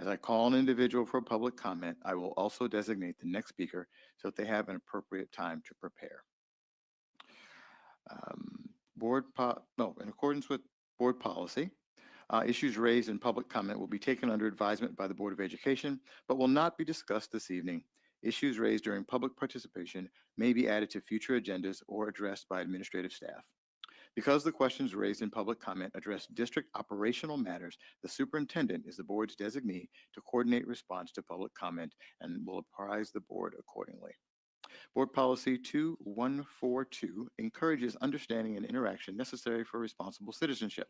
As I call an individual for public comment, I will also designate the next speaker so that they have an appropriate time to prepare. In accordance with board policy, issues raised in public comment will be taken under advisement by the Board of Education, but will not be discussed this evening. Issues raised during public participation may be added to future agendas or addressed by administrative staff. Because the questions raised in public comment address district operational matters, the superintendent is the board's designee to coordinate response to public comment and will apprise the board accordingly. Board Policy 2142 encourages understanding and interaction necessary for responsible citizenship.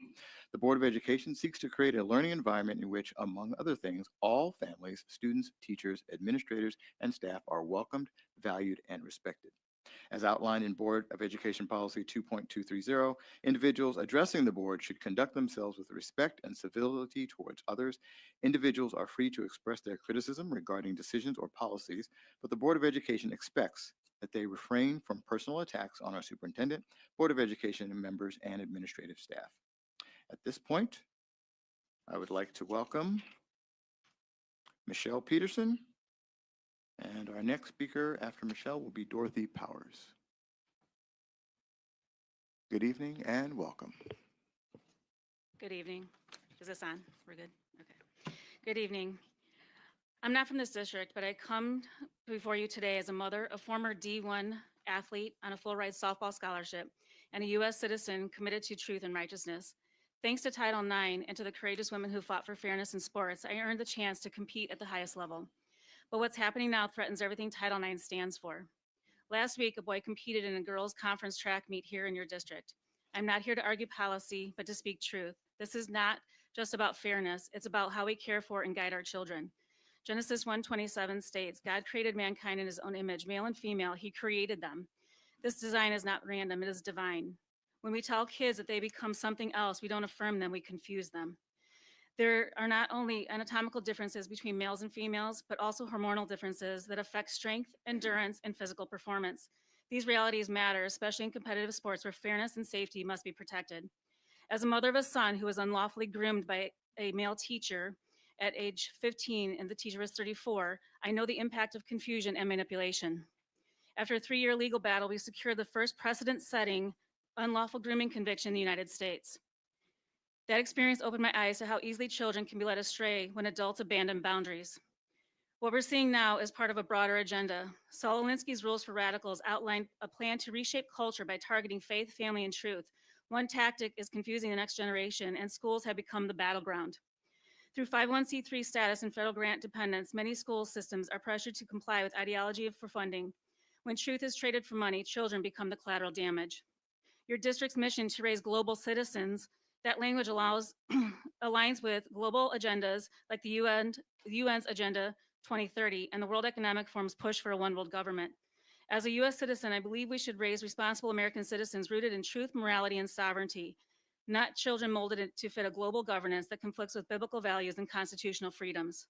The Board of Education seeks to create a learning environment in which, among other things, all families, students, teachers, administrators, and staff are welcomed, valued, and respected. As outlined in Board of Education Policy 2.230, individuals addressing the board should conduct themselves with respect and civility towards others. Individuals are free to express their criticism regarding decisions or policies, but the Board of Education expects that they refrain from personal attacks on our superintendent, Board of Education members, and administrative staff. At this point, I would like to welcome Michelle Peterson. And our next speaker after Michelle will be Dorothy Powers. Good evening and welcome. Good evening. Is this on? We're good? Okay. Good evening. I'm not from this district, but I come before you today as a mother, a former D1 athlete on a full-ride softball scholarship, and a U.S. citizen committed to truth and righteousness. Thanks to Title IX and to the courageous women who fought for fairness in sports, I earned the chance to compete at the highest level. But what's happening now threatens everything Title IX stands for. Last week, a boy competed in a girls' conference track meet here in your district. I'm not here to argue policy, but to speak truth. This is not just about fairness, it's about how we care for and guide our children. Genesis 1:27 states, God created mankind in his own image, male and female, he created them. This design is not random, it is divine. When we tell kids that they become something else, we don't affirm them, we confuse them. There are not only anatomical differences between males and females, but also hormonal differences that affect strength, endurance, and physical performance. These realities matter, especially in competitive sports where fairness and safety must be protected. As a mother of a son who was unlawfully groomed by a male teacher at age 15 and the teacher was 34, I know the impact of confusion and manipulation. After a 3-year legal battle, we secured the first precedent-setting unlawful grooming conviction in the United States. That experience opened my eyes to how easily children can be led astray when adults abandon boundaries. What we're seeing now is part of a broader agenda. Saul Alinsky's Rules for Radicals outlined a plan to reshape culture by targeting faith, family, and truth. One tactic is confusing the next generation, and schools have become the battleground. Through 501c3 status and federal grant dependence, many school systems are pressured to comply with ideology for funding. When truth is traded for money, children become the collateral damage. Your district's mission to raise global citizens, that language aligns with global agendas like the UN's Agenda 2030 and the World Economic Forum's push for a one world government. As a US citizen, I believe we should raise responsible American citizens rooted in truth, morality, and sovereignty, not children molded to fit a global governance that conflicts with biblical values and constitutional freedoms.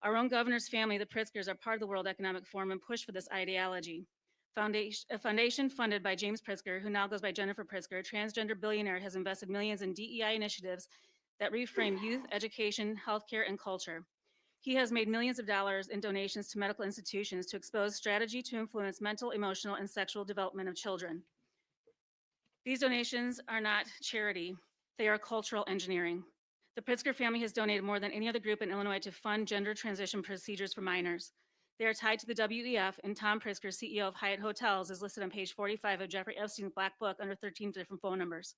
Our own governor's family, the Pritzkers, are part of the World Economic Forum and push for this ideology. A foundation funded by James Pritzker, who now goes by Jennifer Pritzker, a transgender billionaire, has invested millions in DEI initiatives that reframe youth, education, healthcare, and culture. He has made millions of dollars in donations to medical institutions to expose strategy to influence mental, emotional, and sexual development of children. These donations are not charity, they are cultural engineering. The Pritzker family has donated more than any other group in Illinois to fund gender transition procedures for minors. They are tied to the WEF, and Tom Pritzker, CEO of Hyatt Hotels, is listed on page 45 of Jeffrey Epstein's Black Book under 13 different phone numbers.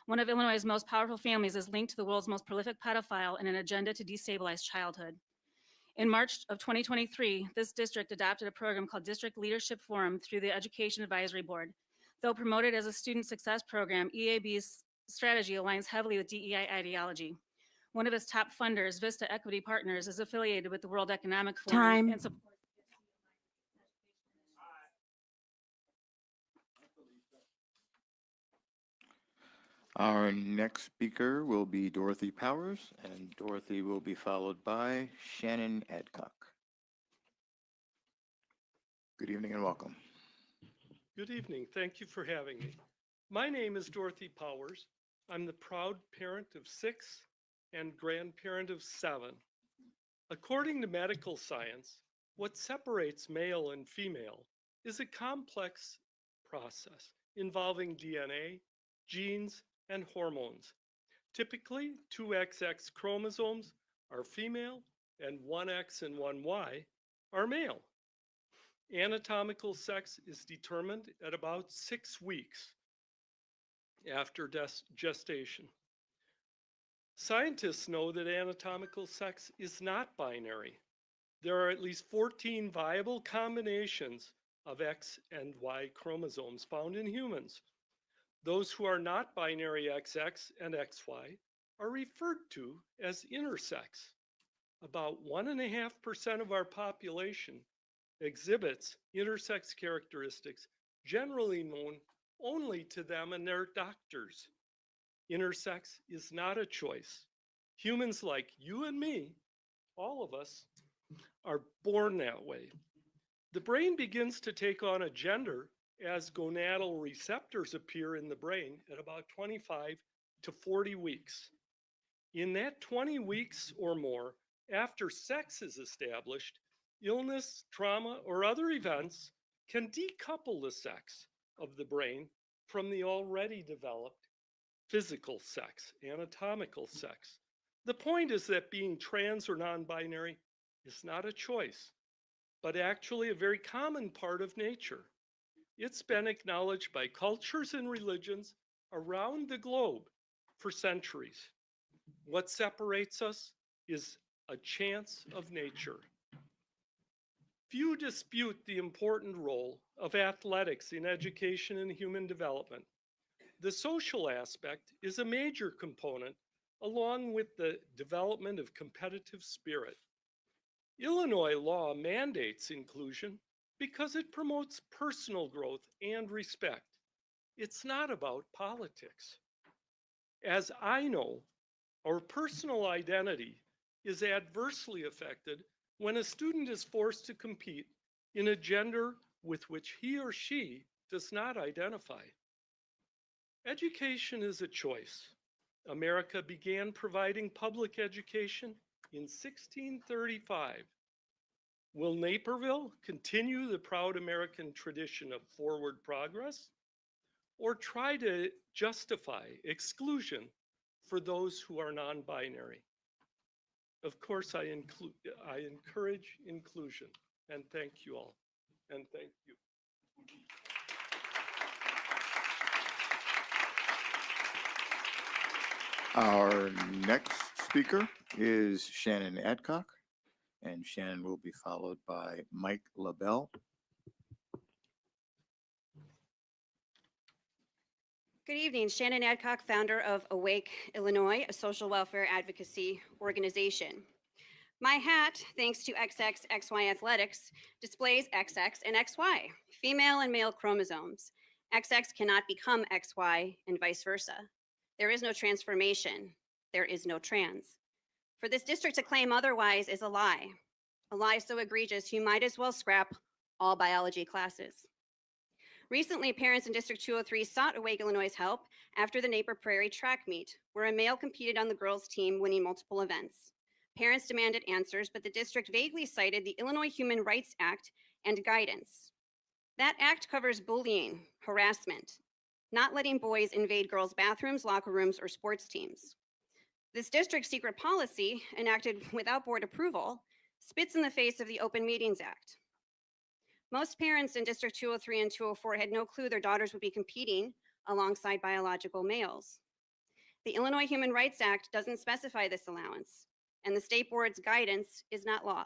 One of Illinois' most powerful families is linked to the world's most prolific pedophile in an agenda to destabilize childhood. In March of 2023, this district adopted a program called District Leadership Forum through the Education Advisory Board. Though promoted as a student success program, EAB's strategy aligns heavily with DEI ideology. One of its top funders, Vista Equity Partners, is affiliated with the World Economic Forum and supports. Our next speaker will be Dorothy Powers, and Dorothy will be followed by Shannon Adcock. Good evening and welcome. Good evening. Thank you for having me. My name is Dorothy Powers. I'm the proud parent of 6 and grandparent of 7. According to medical science, what separates male and female is a complex process involving DNA, genes, and hormones. Typically, two XX chromosomes are female and one X and one Y are male. Anatomical sex is determined at about 6 weeks after gestation. Scientists know that anatomical sex is not binary. There are at least 14 viable combinations of X and Y chromosomes found in humans. Those who are not binary XX and XY are referred to as intersex. About 1.5% of our population exhibits intersex characteristics generally known only to them and their doctors. Intersex is not a choice. Humans like you and me, all of us, are born that way. The brain begins to take on a gender as gonadal receptors appear in the brain at about 25 to 40 weeks. In that 20 weeks or more, after sex is established, illness, trauma, or other events can decouple the sex of the brain from the already developed physical sex, anatomical sex. The point is that being trans or non-binary is not a choice, but actually a very common part of nature. It's been acknowledged by cultures and religions around the globe for centuries. What separates us is a chance of nature. Few dispute the important role of athletics in education and human development. The social aspect is a major component along with the development of competitive spirit. Illinois law mandates inclusion because it promotes personal growth and respect. It's not about politics. As I know, our personal identity is adversely affected when a student is forced to compete in a gender with which he or she does not identify. Education is a choice. America began providing public education in 1635. Will Naperville continue the proud American tradition of forward progress, or try to justify exclusion for those who are non-binary? Of course, I encourage inclusion, and thank you all, and thank you. Our next speaker is Shannon Adcock, and Shannon will be followed by Mike LaBelle. Good evening, Shannon Adcock, founder of Awake, Illinois, a social welfare advocacy organization. My hat, thanks to XXXY Athletics, displays XX and XY, female and male chromosomes. XX cannot become XY and vice versa. There is no transformation. There is no trans. For this district to claim otherwise is a lie so egregious you might as well scrap all biology classes. Recently, parents in District 203 sought Awake Illinois' help after the Naper Prairie track meet, where a male competed on the girls' team, winning multiple events. Parents demanded answers, but the district vaguely cited the Illinois Human Rights Act and guidance. That act covers bullying, harassment, not letting boys invade girls' bathrooms, locker rooms, or sports teams. This district's secret policy, enacted without board approval, spits in the face of the Open Meetings Act. Most parents in District 203 and 204 had no clue their daughters would be competing alongside biological males. The Illinois Human Rights Act doesn't specify this allowance, and the state board's guidance is not law.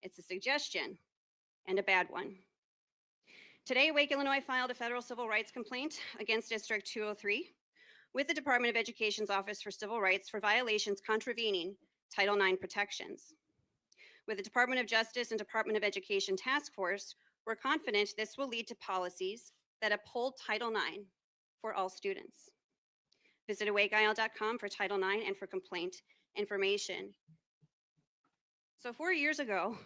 It's a suggestion, and a bad one. Today, Wake, Illinois filed a federal civil rights complaint against District 203 with the Department of Education's Office for Civil Rights for violations contravening Title IX protections. With the Department of Justice and Department of Education task force, we're confident this will lead to policies that uphold Title IX for all students. Visit awakeil.com for Title IX and for complaint information. So 4 years ago,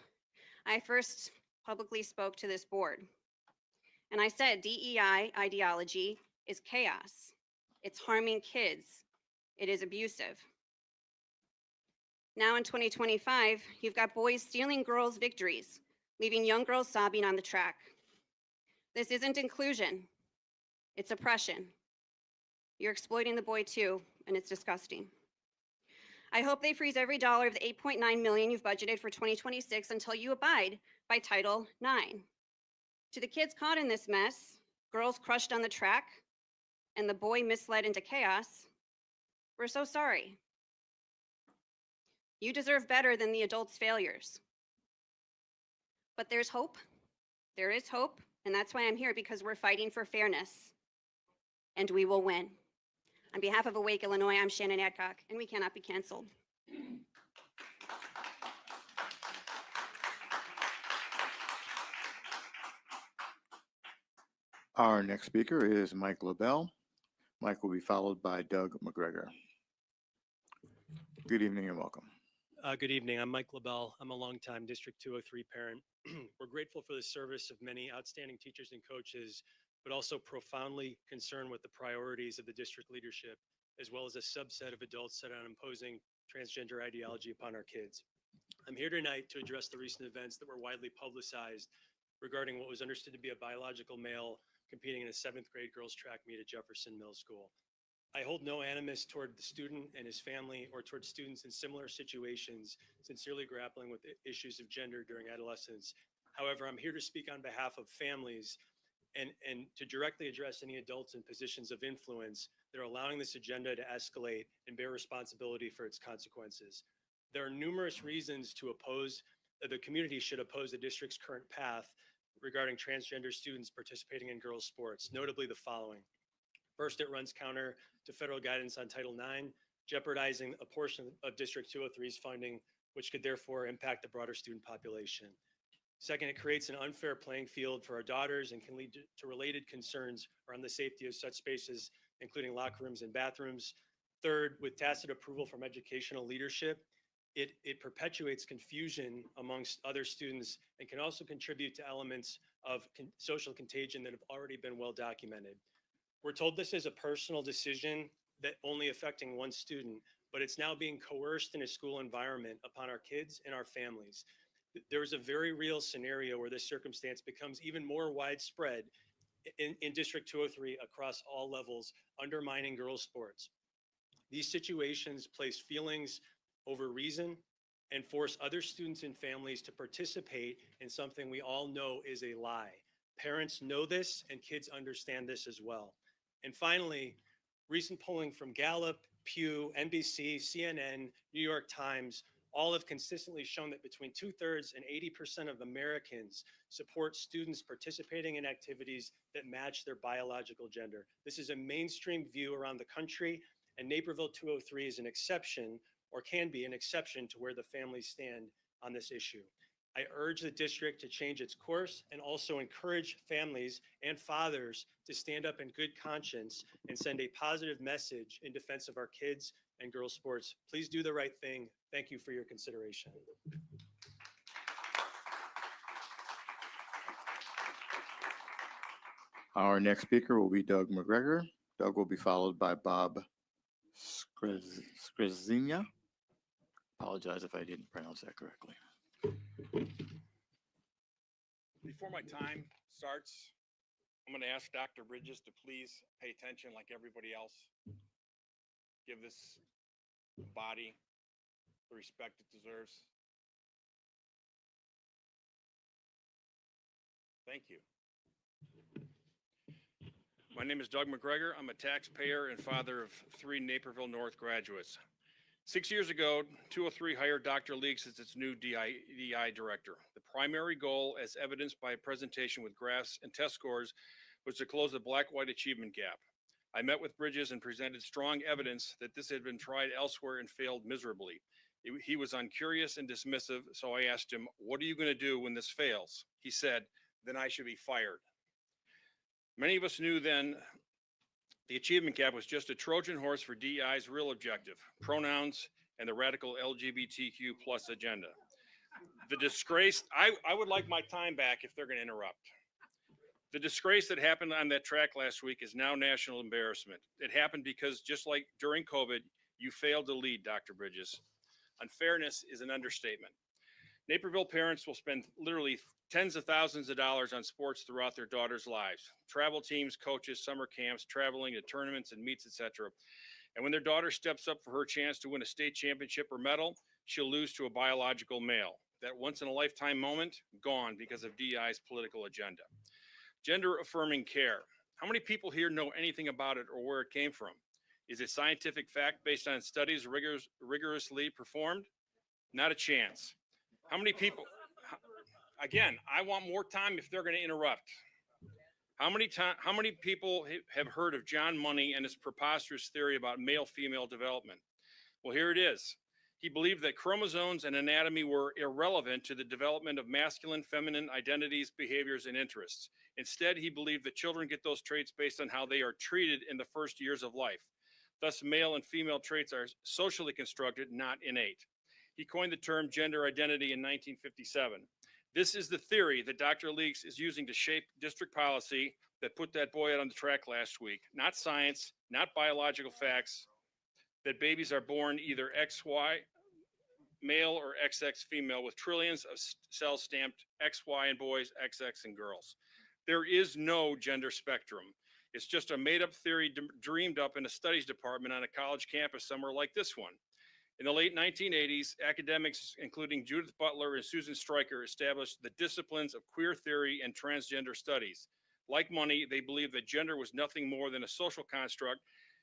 I first publicly spoke to this board, and I said DEI ideology is chaos. It's harming kids. It is abusive. Now in 2025, you've got boys stealing girls' victories, leaving young girls sobbing on the track. This isn't inclusion, it's oppression. You're exploiting the boy too, and it's disgusting. I hope they freeze every dollar of the $8.9 million you've budgeted for 2026 until you abide by Title IX. To the kids caught in this mess, girls crushed on the track, and the boy misled into chaos, we're so sorry. You deserve better than the adults' failures. But there's hope. There is hope, and that's why I'm here, because we're fighting for fairness, and we will win. On behalf of Awake Illinois, I'm Shannon Adcock, and we cannot be canceled. Our next speaker is Mike LaBelle. Mike will be followed by Doug McGregor. Good evening and welcome. Good evening. I'm Mike LaBelle. I'm a longtime District 203 parent. We're grateful for the service of many outstanding teachers and coaches, but also profoundly concerned with the priorities of the district leadership, as well as a subset of adults set on imposing transgender ideology upon our kids. I'm here tonight to address the recent events that were widely publicized regarding what was understood to be a biological male competing in a 7th grade girls track meet at Jefferson Middle School. I hold no animus toward the student and his family or toward students in similar situations, sincerely grappling with issues of gender during adolescence. However, I'm here to speak on behalf of families and to directly address any adults in positions of influence that are allowing this agenda to escalate and bear responsibility for its consequences. There are numerous reasons to oppose, the community should oppose the district's current path regarding transgender students participating in girls' sports, notably the following. First, it runs counter to federal guidance on Title IX, jeopardizing a portion of District 203's funding, which could therefore impact the broader student population. Second, it creates an unfair playing field for our daughters and can lead to related concerns around the safety of such spaces, including locker rooms and bathrooms. Third, with tacit approval from educational leadership, it perpetuates confusion amongst other students and can also contribute to elements of social contagion that have already been well documented. We're told this is a personal decision that only affecting one student, but it's now being coerced in a school environment upon our kids and our families. There is a very real scenario where this circumstance becomes even more widespread in District 203 across all levels, undermining girls' sports. These situations place feelings over reason and force other students and families to participate in something we all know is a lie. Parents know this and kids understand this as well. And finally, recent polling from Gallup, Pew, NBC, CNN, New York Times, all have consistently shown that between 2/3 and 80% of Americans support students participating in activities that match their biological gender. This is a mainstream view around the country, and Naperville 203 is an exception, or can be an exception, to where the families stand on this issue. I urge the district to change its course and also encourage families and fathers to stand up in good conscience and send a positive message in defense of our kids and girls' sports. Please do the right thing. Thank you for your consideration. Our next speaker will be Doug McGregor. Doug will be followed by Bob Skrzynja. Apologize if I didn't pronounce that correctly. Before my time starts, I'm going to ask Dr. Bridges to please pay attention like everybody else. Give this body the respect it deserves. Thank you. My name is Doug McGregor. I'm a taxpayer and father of 3 Naperville North graduates. 6 years ago, 203 hired Dr. Leaks as its new DI director. The primary goal, as evidenced by a presentation with graphs and test scores, was to close the black-white achievement gap. I met with Bridges and presented strong evidence that this had been tried elsewhere and failed miserably. He was uncurious and dismissive, so I asked him, "What are you going to do when this fails?" He said, "Then I should be fired." Many of us knew then the achievement gap was just a Trojan horse for DEI's real objective, pronouns and the radical LGBTQ plus agenda. The disgrace, I would like my time back if they're going to interrupt. The disgrace that happened on that track last week is now national embarrassment. It happened because, just like during COVID, you failed to lead, Dr. Bridges. Unfairness is an understatement. Naperville parents will spend literally tens of thousands of dollars on sports throughout their daughters' lives. Travel teams, coaches, summer camps, traveling to tournaments and meets, etc. And when their daughter steps up for her chance to win a state championship or medal, she'll lose to a biological male. That once-in-a-lifetime moment, gone because of DEI's political agenda. Gender-affirming care. How many people here know anything about it or where it came from? Is it scientific fact based on studies rigorously performed? Not a chance. How many people, again, I want more time if they're going to interrupt. How many people have heard of John Money and his preposterous theory about male-female development? Well, here it is. He believed that chromosomes and anatomy were irrelevant to the development of masculine, feminine identities, behaviors, and interests. Instead, he believed that children get those traits based on how they are treated in the first years of life. Thus, male and female traits are socially constructed, not innate. He coined the term gender identity in 1957. This is the theory that Dr. Leaks is using to shape district policy that put that boy out on the track last week. Not science, not biological facts, that babies are born either XY male or XX female with trillions of cells stamped XY in boys, XX in girls. There is no gender spectrum. It's just a made-up theory dreamed up in a studies department on a college campus somewhere like this one. In the late 1980s, academics, including Judith Butler and Susan Stryker, established the disciplines of queer theory and transgender studies. Like Money, they believed that gender was nothing more than a social construct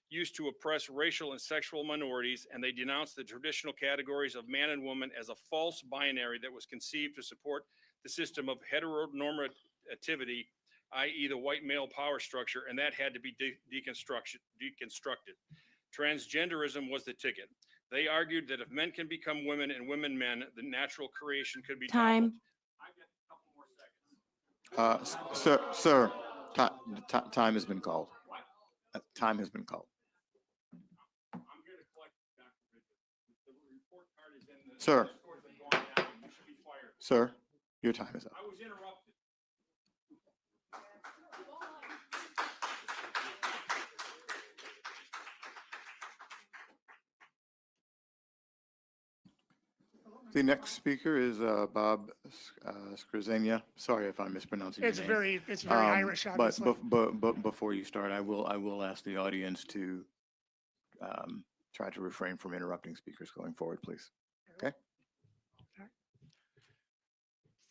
used to oppress racial and sexual minorities, and they denounced the traditional categories of man and woman as a false binary that was conceived to support the system of heteronormativity, i.e. the white male power structure, and that had to be deconstructed. Transgenderism was the ticket. They argued that if men can become women and women men, the natural creation could be Time. toppled. I've got a couple more seconds. Sir, time has been called. Time has been called. I'm here to collect Dr. Bridges. The report card is in the Sir. scores have gone down. You should be fired. Sir, your time is up. I was interrupted. The next speaker is Bob Skrzenia. Sorry if I'm mispronouncing your name. It's very Irish, obviously. But before you start, I will ask the audience to try to refrain from interrupting speakers going forward, please. Okay.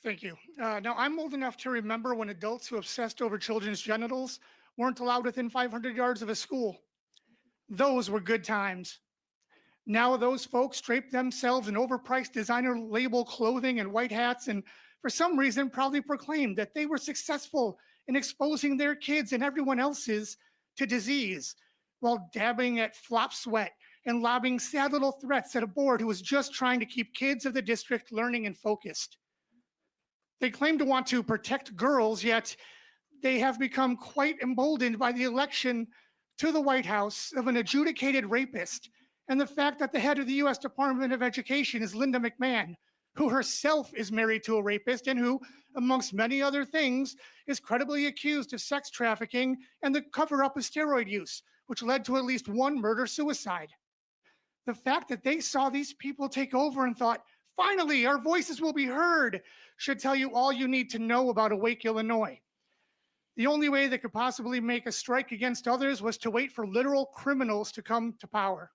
Thank you. Now, I'm old enough to remember when adults who obsessed over children's genitals weren't allowed within 500 yards of a school. Those were good times. Now those folks drape themselves in overpriced designer label clothing and white hats, and for some reason proudly proclaim that they were successful in exposing their kids and everyone else's to disease, while dabbing at flop sweat and lobbing sad little threats at a board who was just trying to keep kids of the district learning and focused. They claim to want to protect girls, yet they have become quite emboldened by the election to the White House of an adjudicated rapist, and the fact that the head of the U.S. Department of Education is Linda McMahon, who herself is married to a rapist and who, amongst many other things, is credibly accused of sex trafficking and the cover-up of steroid use, which led to at least one murder-suicide. The fact that they saw these people take over and thought, finally, our voices will be heard, should tell you all you need to know about Awake Illinois. The only way they could possibly make a strike against others was to wait for literal criminals to come to power.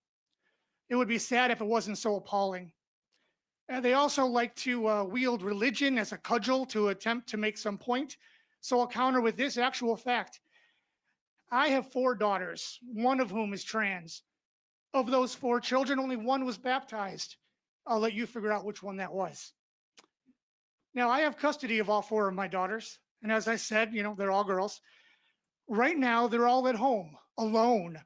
It would be sad if it wasn't so appalling. They also like to wield religion as a cudgel to attempt to make some point. So I'll counter with this actual fact. I have 4 daughters, one of whom is trans. Of those 4 children, only one was baptized. I'll let you figure out which one that was. Now, I have custody of all 4 of my daughters. And as I said, they're all girls. Right now, they're all at home, alone.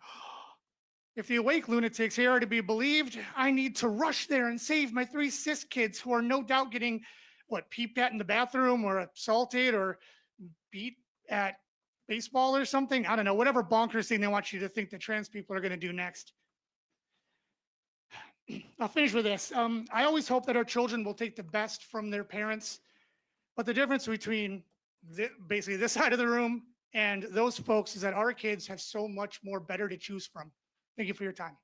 If the Awake lunatics here are to be believed, I need to rush there and save my 3 cis kids who are no doubt getting, peeped at in the bathroom or assaulted or beat at baseball or something. I don't know, whatever bonkers thing they want you to think that trans people are going to do next. I'll finish with this. I always hope that our children will take the best from their parents, but the difference between basically this side of the room and those folks is that our kids have so much more better to choose from. Thank you for your time.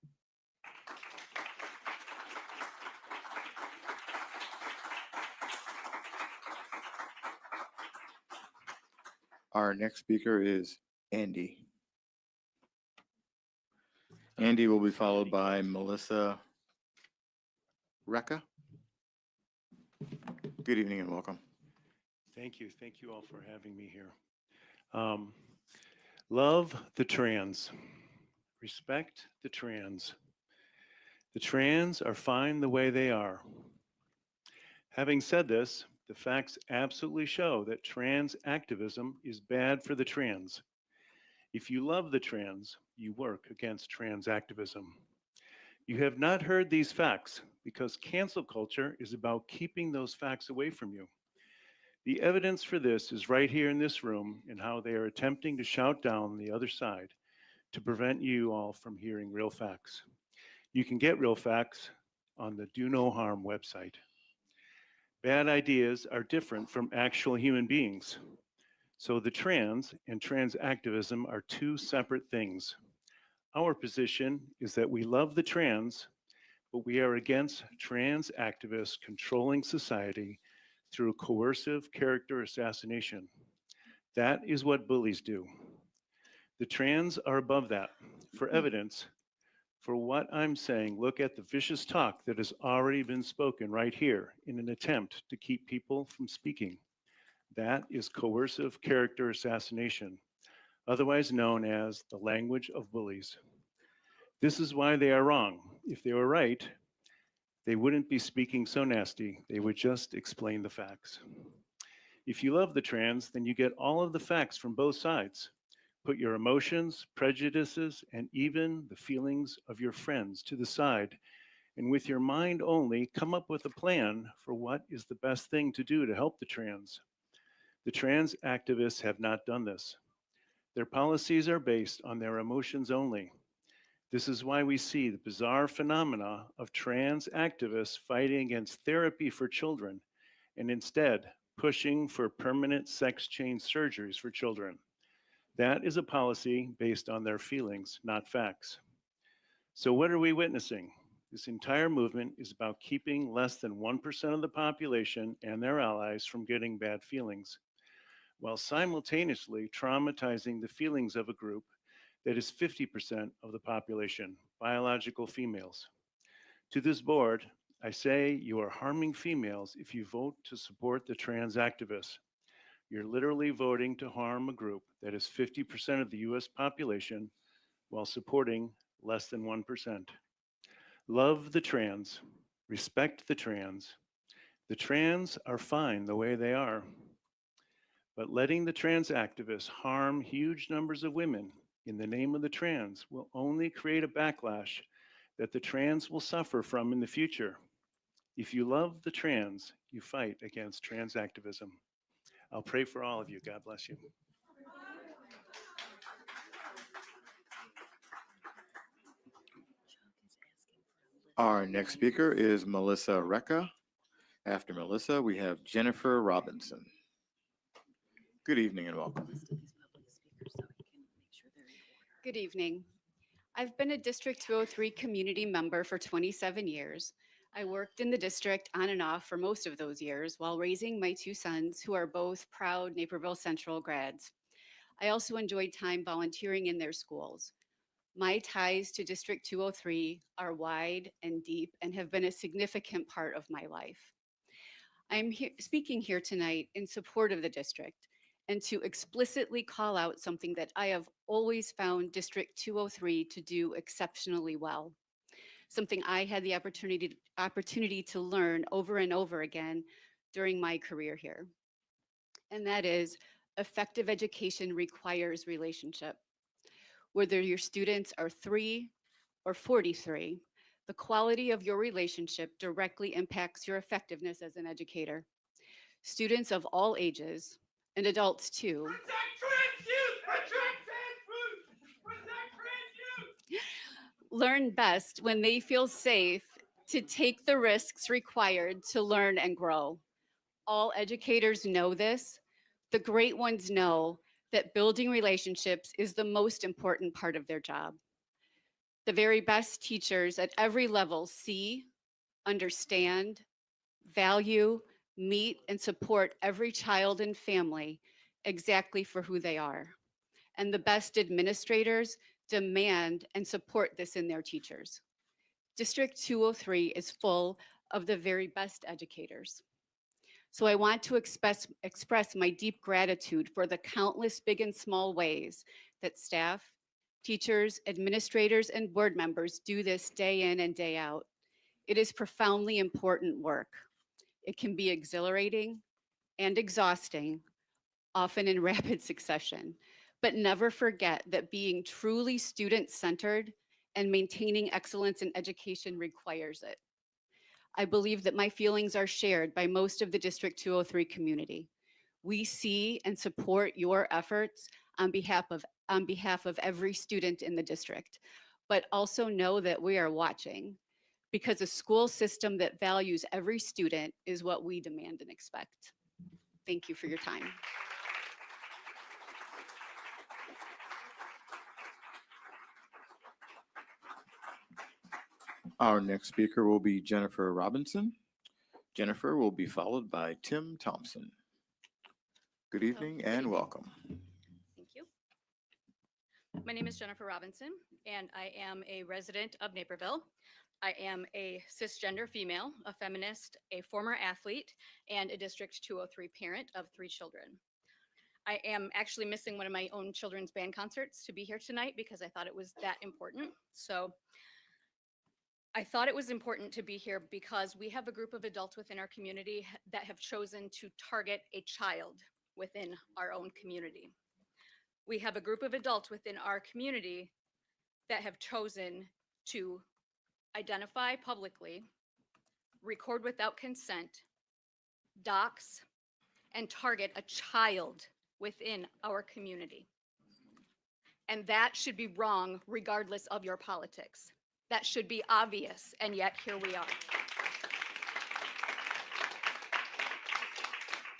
Our next speaker is Andy. Andy will be followed by Melissa Recca. Good evening and welcome. Thank you. Thank you all for having me here. Love the trans. Respect the trans. The trans are fine the way they are. Having said this, the facts absolutely show that trans activism is bad for the trans. If you love the trans, you work against trans activism. You have not heard these facts because cancel culture is about keeping those facts away from you. The evidence for this is right here in this room and how they are attempting to shout down the other side to prevent you all from hearing real facts. You can get real facts on the Do No Harm website. Bad ideas are different from actual human beings. So the trans and trans activism are two separate things. Our position is that we love the trans, but we are against trans activists controlling society through coercive character assassination. That is what bullies do. The trans are above that. For evidence, for what I'm saying, look at the vicious talk that has already been spoken right here in an attempt to keep people from speaking. That is coercive character assassination, otherwise known as the language of bullies. This is why they are wrong. If they were right, they wouldn't be speaking so nasty. They would just explain the facts. If you love the trans, then you get all of the facts from both sides. Put your emotions, prejudices, and even the feelings of your friends to the side, and with your mind only, come up with a plan for what is the best thing to do to help the trans. The trans activists have not done this. Their policies are based on their emotions only. This is why we see the bizarre phenomena of trans activists fighting against therapy for children and instead pushing for permanent sex change surgeries for children. That is a policy based on their feelings, not facts. So what are we witnessing? This entire movement is about keeping less than 1% of the population and their allies from getting bad feelings, while simultaneously traumatizing the feelings of a group that is 50% of the population, biological females. To this board, I say you are harming females if you vote to support the trans activists. You're literally voting to harm a group that is 50% of the US population while supporting less than 1%. Love the trans, respect the trans. The trans are fine the way they are. But letting the trans activists harm huge numbers of women in the name of the trans will only create a backlash that the trans will suffer from in the future. If you love the trans, you fight against trans activism. I'll pray for all of you. God bless you. Our next speaker is Melissa Recca. After Melissa, we have Jennifer Robinson. Good evening and welcome. Good evening. I've been a District 203 community member for 27 years. I worked in the district on and off for most of those years while raising my two sons, who are both proud Naperville Central grads. I also enjoyed time volunteering in their schools. My ties to District 203 are wide and deep and have been a significant part of my life. I'm speaking here tonight in support of the district and to explicitly call out something that I have always found District 203 to do exceptionally well. Something I had the opportunity to learn over and over again during my career here. And that is, effective education requires relationship. Whether your students are 3 or 43, the quality of your relationship directly impacts your effectiveness as an educator. Students of all ages, and adults too, learn best when they feel safe to take the risks required to learn and grow. All educators know this. The great ones know that building relationships is the most important part of their job. The very best teachers at every level see, understand, value, meet, and support every child and family exactly for who they are. And the best administrators demand and support this in their teachers. District 203 is full of the very best educators. So I want to express my deep gratitude for the countless big and small ways that staff, teachers, administrators, and board members do this day in and day out. It is profoundly important work. It can be exhilarating and exhausting, often in rapid succession, but never forget that being truly student-centered and maintaining excellence in education requires it. I believe that my feelings are shared by most of the District 203 community. We see and support your efforts on behalf of every student in the district, but also know that we are watching, because a school system that values every student is what we demand and expect. Thank you for your time. Our next speaker will be Jennifer Robinson. Jennifer will be followed by Tim Thompson. Good evening good and evening. welcome. Thank you. My name is Jennifer Robinson, and I am a resident of Naperville. I am a cisgender female, a feminist, a former athlete, and a District 203 parent of 3 children. I am actually missing one of my own children's band concerts to be here tonight because I thought it was that important. So I thought it was important to be here because we have a group of adults within our community that have chosen to target a child within our own community. We have a group of adults within our community that have chosen to identify publicly, record without consent, dox, and target a child within our community. And that should be wrong regardless of your politics. That should be obvious, and yet here we are.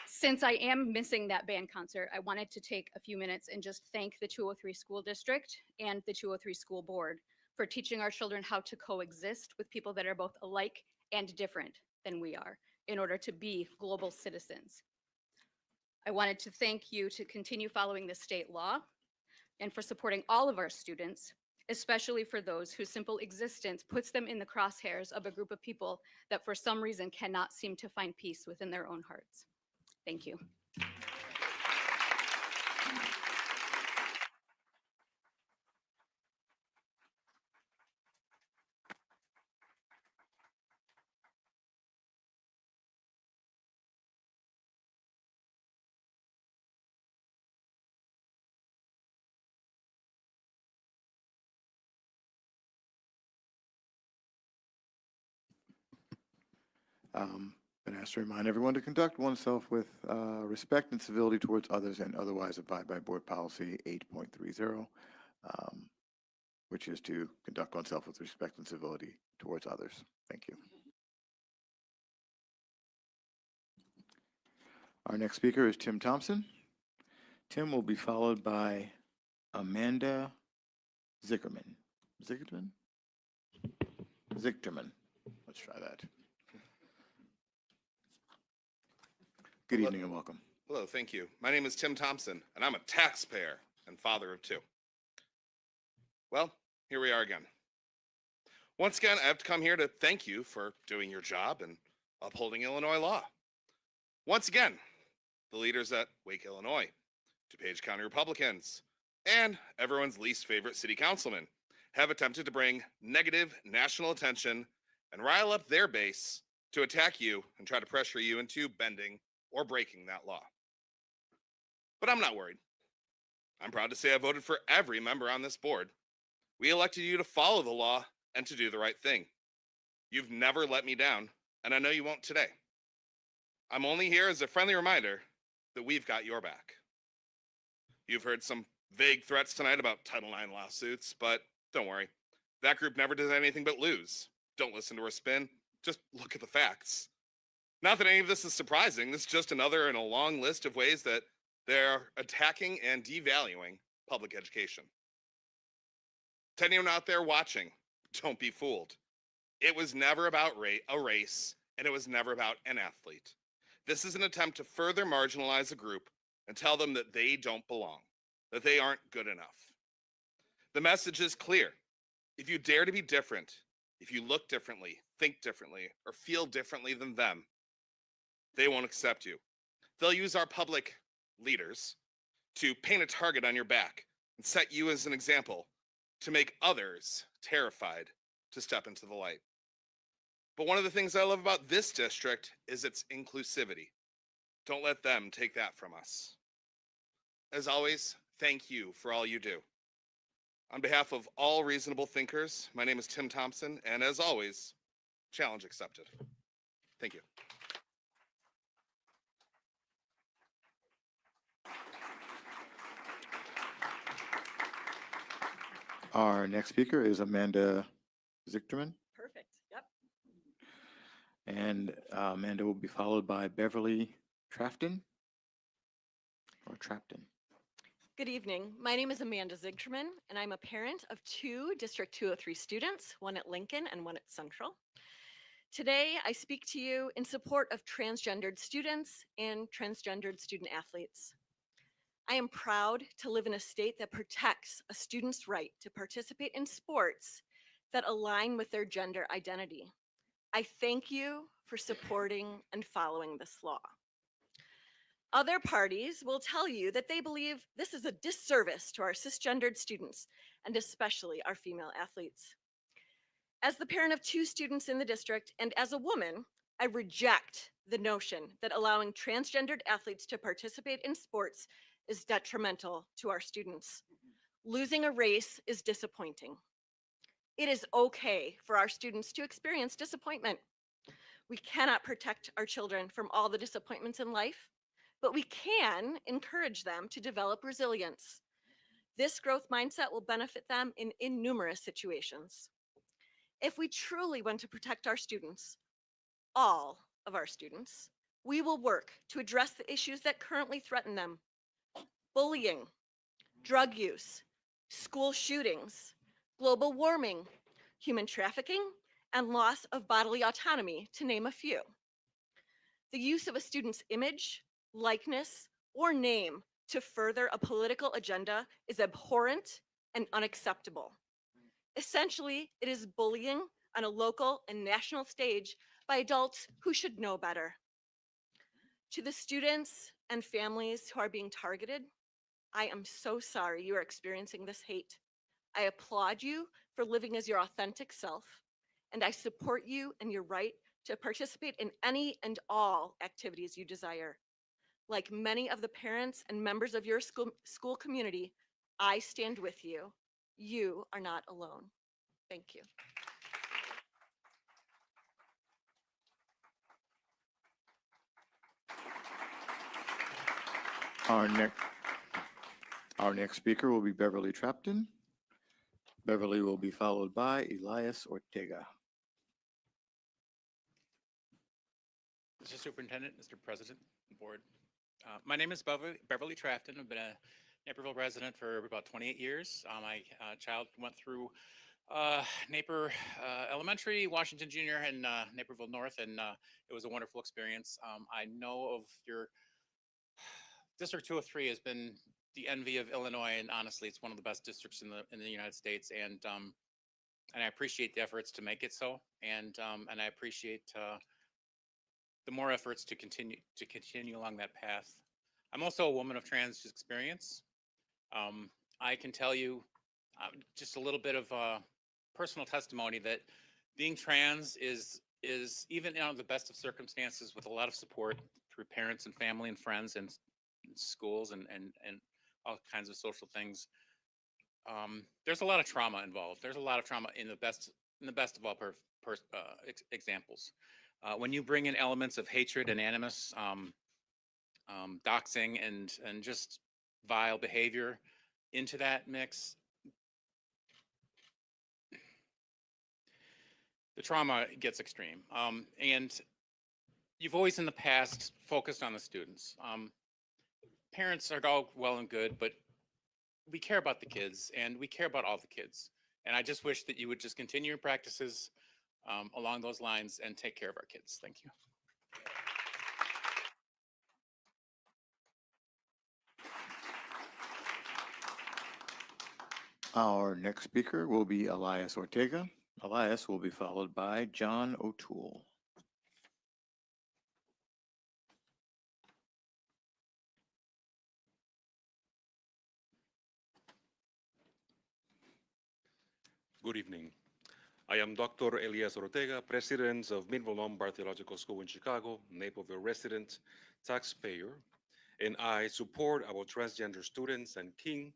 Since I am missing that band concert, I wanted to take a few minutes and just thank the 203 School District and the 203 School Board for teaching our children how to coexist with people that are both alike and different than we are in order to be global citizens. I wanted to thank you to continue following the state law and for supporting all of our students, especially for those whose simple existence puts them in the crosshairs of a group of people that for some reason cannot seem to find peace within their own hearts. Thank you. Been asked to remind everyone to conduct oneself with respect and civility towards others and otherwise abide by Board Policy 8.30, which is to conduct oneself with respect and civility towards others. Thank you. Our next speaker is Tim Thompson. Tim will be followed by Amanda Zickerman. Zickerman? Zichterman. Let's try that. Good evening and welcome. Hello, thank you. My name is Tim Thompson, and I'm a taxpayer and father of 2. Well, here we are again. Once again, I have to come here to thank you for doing your job and upholding Illinois law. Once again, the leaders at Wake, Illinois, DuPage County Republicans, and everyone's least favorite city councilman have attempted to bring negative national attention and rile up their base to attack you and try to pressure you into bending or breaking that law. But I'm not worried. I'm proud to say I voted for every member on this board. We elected you to follow the law and to do the right thing. You've never let me down, and I know you won't today. I'm only here as a friendly reminder that we've got your back. You've heard some vague threats tonight about Title IX lawsuits, but don't worry. That group never does anything but lose. Don't listen to her spin. Just look at the facts. Not that any of this is surprising. This is just another in a long list of ways that they're attacking and devaluing public education. To anyone out there watching, don't be fooled. It was never about a race, and it was never about an athlete. This is an attempt to further marginalize a group and tell them that they don't belong, that they aren't good enough. The message is clear. If you dare to be different, if you look differently, think differently, or feel differently than them, they won't accept you. They'll use our public leaders to paint a target on your back and set you as an example to make others terrified to step into the light. But one of the things I love about this district is its inclusivity. Don't let them take that from us. As always, thank you for all you do. On behalf of all reasonable thinkers, my name is Tim Thompson, and as always, challenge accepted. Thank you. Our next speaker is Amanda Zichterman, Perfect. Yep. and Amanda will be followed by Beverly Trafton or Trapton. Good evening. My name is Amanda Zigterman, and I'm a parent of 2 District 203 students, one at Lincoln and one at Central. Today, I speak to you in support of transgendered students and transgendered student athletes. I am proud to live in a state that protects a student's right to participate in sports that align with their gender identity. I thank you for supporting and following this law. Other parties will tell you that they believe this is a disservice to our cisgendered students, and especially our female athletes. As the parent of 2 students in the district, and as a woman, I reject the notion that allowing transgendered athletes to participate in sports is detrimental to our students. Losing a race is disappointing. It is okay for our students to experience disappointment. We cannot protect our children from all the disappointments in life, but we can encourage them to develop resilience. This growth mindset will benefit them in numerous situations. If we truly want to protect our students, all of our students, we will work to address the issues that currently threaten them: bullying, drug use, school shootings, global warming, human trafficking, and loss of bodily autonomy, to name a few. The use of a student's image, likeness, or name to further a political agenda is abhorrent and unacceptable. Essentially, it is bullying on a local and national stage by adults who should know better. To the students and families who are being targeted, I am so sorry you are experiencing this hate. I applaud you for living as your authentic self, and I support you in your right to participate in any and all activities you desire. Like many of the parents and members of your school community, I stand with you. You are not alone. Thank you. Our next speaker will be Beverly Trapton. Beverly will be followed by Elias Ortega. Mr. Superintendent, Mr. President, Board. My name is Beverly Trafton. I've been a Naperville resident for about 28 years. My child went through Naper Elementary, Washington Junior, and Naperville North, and it was a wonderful experience. I know of your District 203 has been the envy of Illinois, and honestly, it's one of the best districts in the United States, and I appreciate the efforts to make it so, and I appreciate the more efforts to continue along that path. I'm also a woman of trans experience. I can tell you just a little bit of personal testimony that being trans is even in the best of circumstances, with a lot of support through parents and family and friends and schools and all kinds of social things. There's a lot of trauma involved. There's a lot of trauma in the best of all examples. When you bring in elements of hatred and animus, doxing and just vile behavior into that mix, the trauma gets extreme. And you've always in the past focused on the students. Parents are all well and good, but we care about the kids, and we care about all the kids. And I just wish that you would just continue your practices along those lines and take care of our kids. Thank you. Our next speaker will be Elias Ortega. Elias will be followed by John O'Toole. Good evening. I am Dr. Elias Ortega, President of Midville Lombard Theological School in Chicago, Naperville resident, taxpayer, and I support our transgender students and King.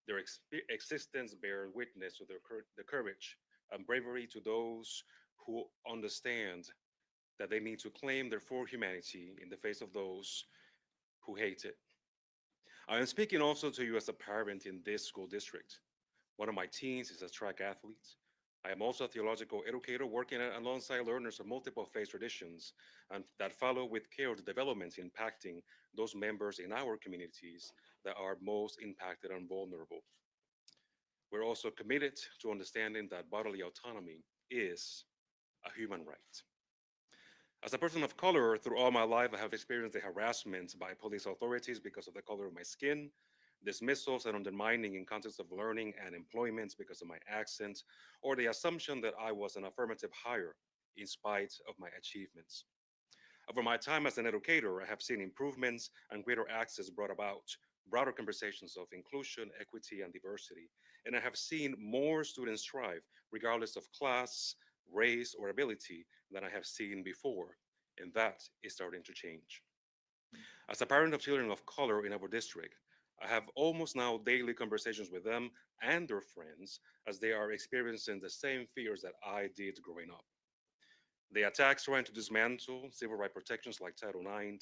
Their existence bear witness to the courage and bravery to those who understand that they need to claim their full humanity in the face of those who hate it. I am speaking also to you as a parent in this school district. One of my teens is a track athlete. I am also a theological educator working alongside learners of multiple faith traditions and that follow with care the developments impacting those members in our communities that are most impacted and vulnerable. We're also committed to understanding that bodily autonomy is a human right. As a person of color, through all my life, I have experienced the harassment by police authorities because of the color of my skin, dismissals and undermining in context of learning and employment because of my accent, or the assumption that I was an affirmative hire in spite of my achievements. Over my time as an educator, I have seen improvements and greater access brought about, broader conversations of inclusion, equity, and diversity. And I have seen more students thrive, regardless of class, race, or ability, than I have seen before. And that is starting to change. As a parent of children of color in our district, I have almost now daily conversations with them and their friends as they are experiencing the same fears that I did growing up. The attacks trying to dismantle civil rights protections like Title IX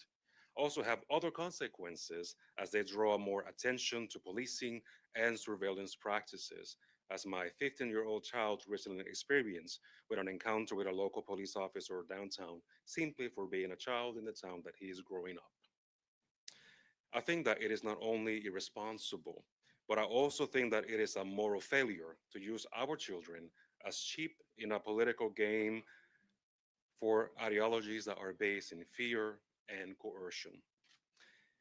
also have other consequences as they draw more attention to policing and surveillance practices, as my 15-year-old child recently experienced with an encounter with a local police officer downtown simply for being a child in the town that he is growing up. I think that it is not only irresponsible, but I also think that it is a moral failure to use our children as cheap in a political game for ideologies that are based in fear and coercion.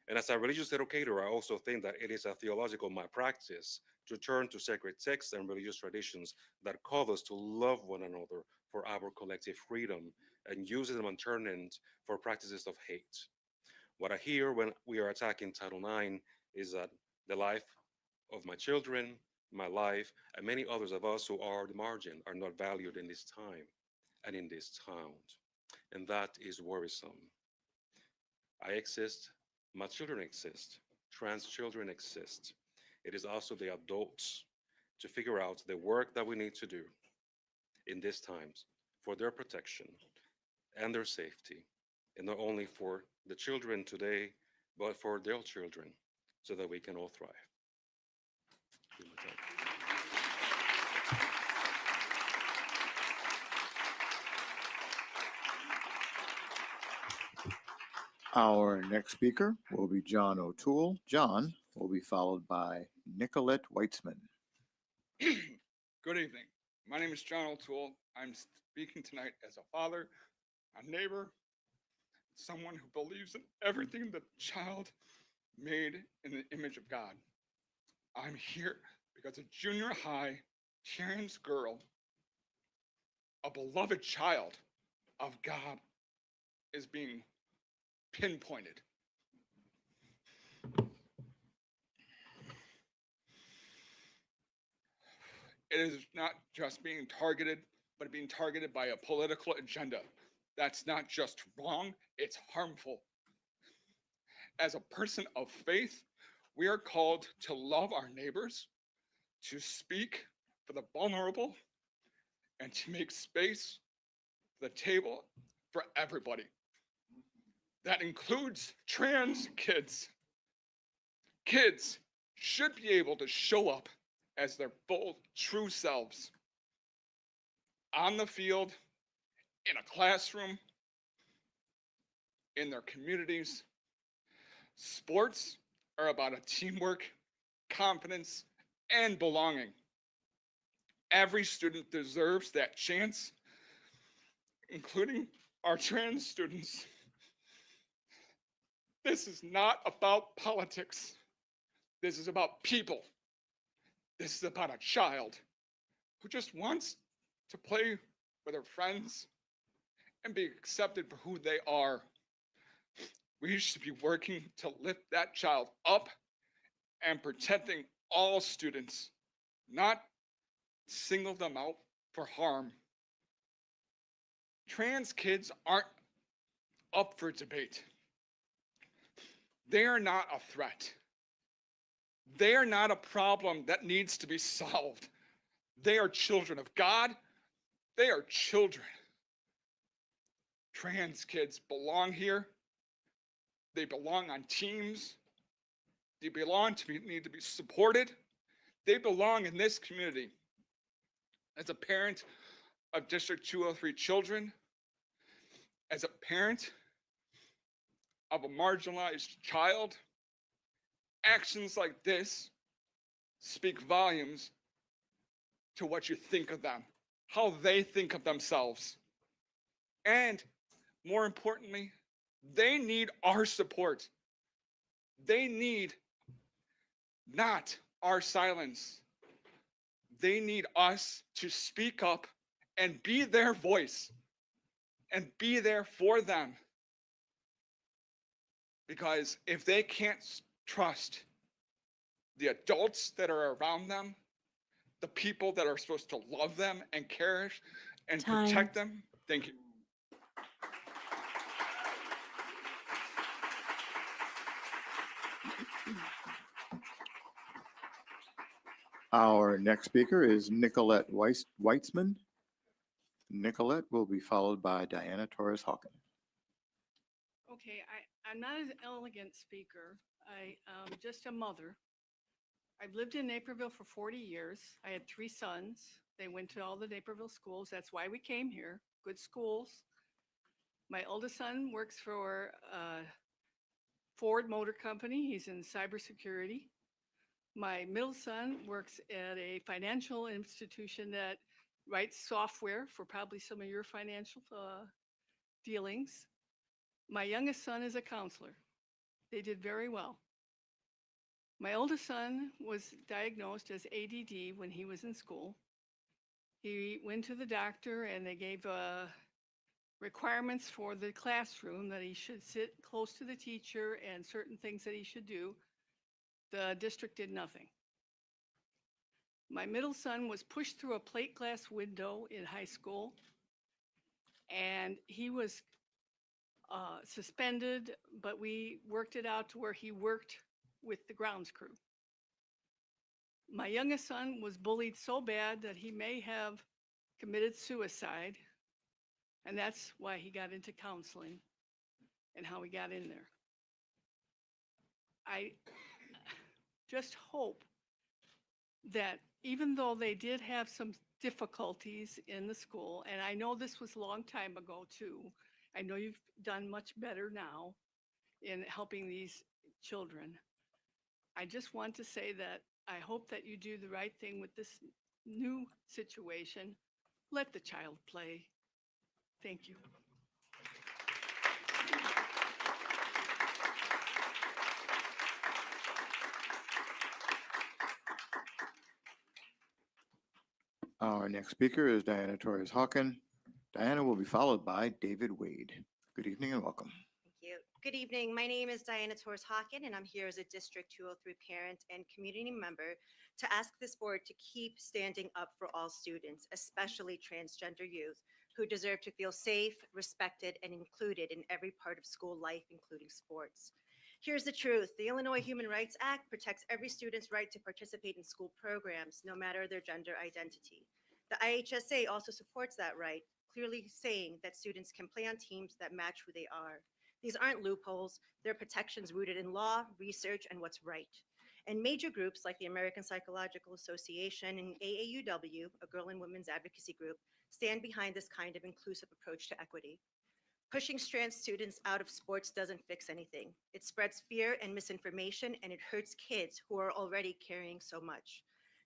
And as a religious educator, I also think that it is a theological malpractice to turn to sacred texts and religious traditions that call us to love one another for our collective freedom and use them and turn it for practices of hate. What I hear when we are attacking Title IX is that the life of my children, my life, and many others of us who are the margin are not valued in this time and in this town. And that is worrisome. I exist, my children exist, trans children exist. It is also the adults to figure out the work that we need to do in these times for their protection and their safety, and not only for the children today, but for their children, so that we can all thrive. Our next speaker will be John O'Toole. John will be followed by Nicolette Weitzman. Good evening. My name is John O'Toole. I'm speaking tonight as a father, a neighbor, someone who believes in everything the child made in the image of God. I'm here because a junior high trans girl, a beloved child of God, is being pinpointed. It is not just being targeted, but being targeted by a political agenda. That's not just wrong, it's harmful. As a person of faith, we are called to love our neighbors, to speak for the vulnerable, and to make space for the table for everybody. That includes trans kids. Kids should be able to show up as their full, true selves on the field, in a classroom, in their communities. Sports are about a teamwork, confidence, and belonging. Every student deserves that chance, including our trans students. This is not about politics. This is about people. This is about a child who just wants to play with her friends and be accepted for who they are. We should be working to lift that child up and protecting all students, not single them out for harm. Trans kids aren't up for debate. They are not a threat. They are not a problem that needs to be solved. They are children of God. They are children. Trans kids belong here. They belong on teams. They need to be supported. They belong in this community. As a parent of District 203 children, as a parent of a marginalized child, actions like this speak volumes to what you think of them, how they think of themselves. And more importantly, they need our support. They need not our silence. They need us to speak up and be their voice and be there for them. Because if they can't trust the adults that are around them, the people that are supposed to love them and cherish and Time. protect them, thank you. Our next speaker is Nicolette Weitzman. Nicolette will be followed by Diana Torres Hawken. Okay, I'm not an elegant speaker. I am just a mother. I've lived in Naperville for 40 years. I had 3 sons. They went to all the Naperville schools. That's why we came here, good schools. My oldest son works for Ford Motor Company. He's in cybersecurity. My middle son works at a financial institution that writes software for probably some of your financial dealings. My youngest son is a counselor. They did very well. My oldest son was diagnosed as ADD when he was in school. He went to the doctor and they gave requirements for the classroom that he should sit close to the teacher and certain things that he should do. The district did nothing. My middle son was pushed through a plate glass window in high school, and he was suspended, but we worked it out to where he worked with the grounds crew. My youngest son was bullied so bad that he may have committed suicide, and that's why he got into counseling and how he got in there. I just hope that even though they did have some difficulties in the school, and I know this was a long time ago too, I know you've done much better now in helping these children. I just want to say that I hope that you do the right thing with this new situation. Let the child play. Thank you. Our next speaker is Diana Torres Hawken. Diana will be followed by David Wade. Good evening and welcome. Thank you. Good evening. My name is Diana Torres Hawken, and I'm here as a District 203 parent and community member to ask this board to keep standing up for all students, especially transgender youth, who deserve to feel safe, respected, and included in every part of school life, including sports. Here's the truth. The Illinois Human Rights Act protects every student's right to participate in school programs, no matter their gender identity. The IHSA also supports that right, clearly saying that students can play on teams that match who they are. These aren't loopholes. They're protections rooted in law, research, and what's right. And major groups like the American Psychological Association and AAUW, a girl and women's advocacy group, stand behind this kind of inclusive approach to equity. Pushing trans students out of sports doesn't fix anything. It spreads fear and misinformation, and it hurts kids who are already carrying so much.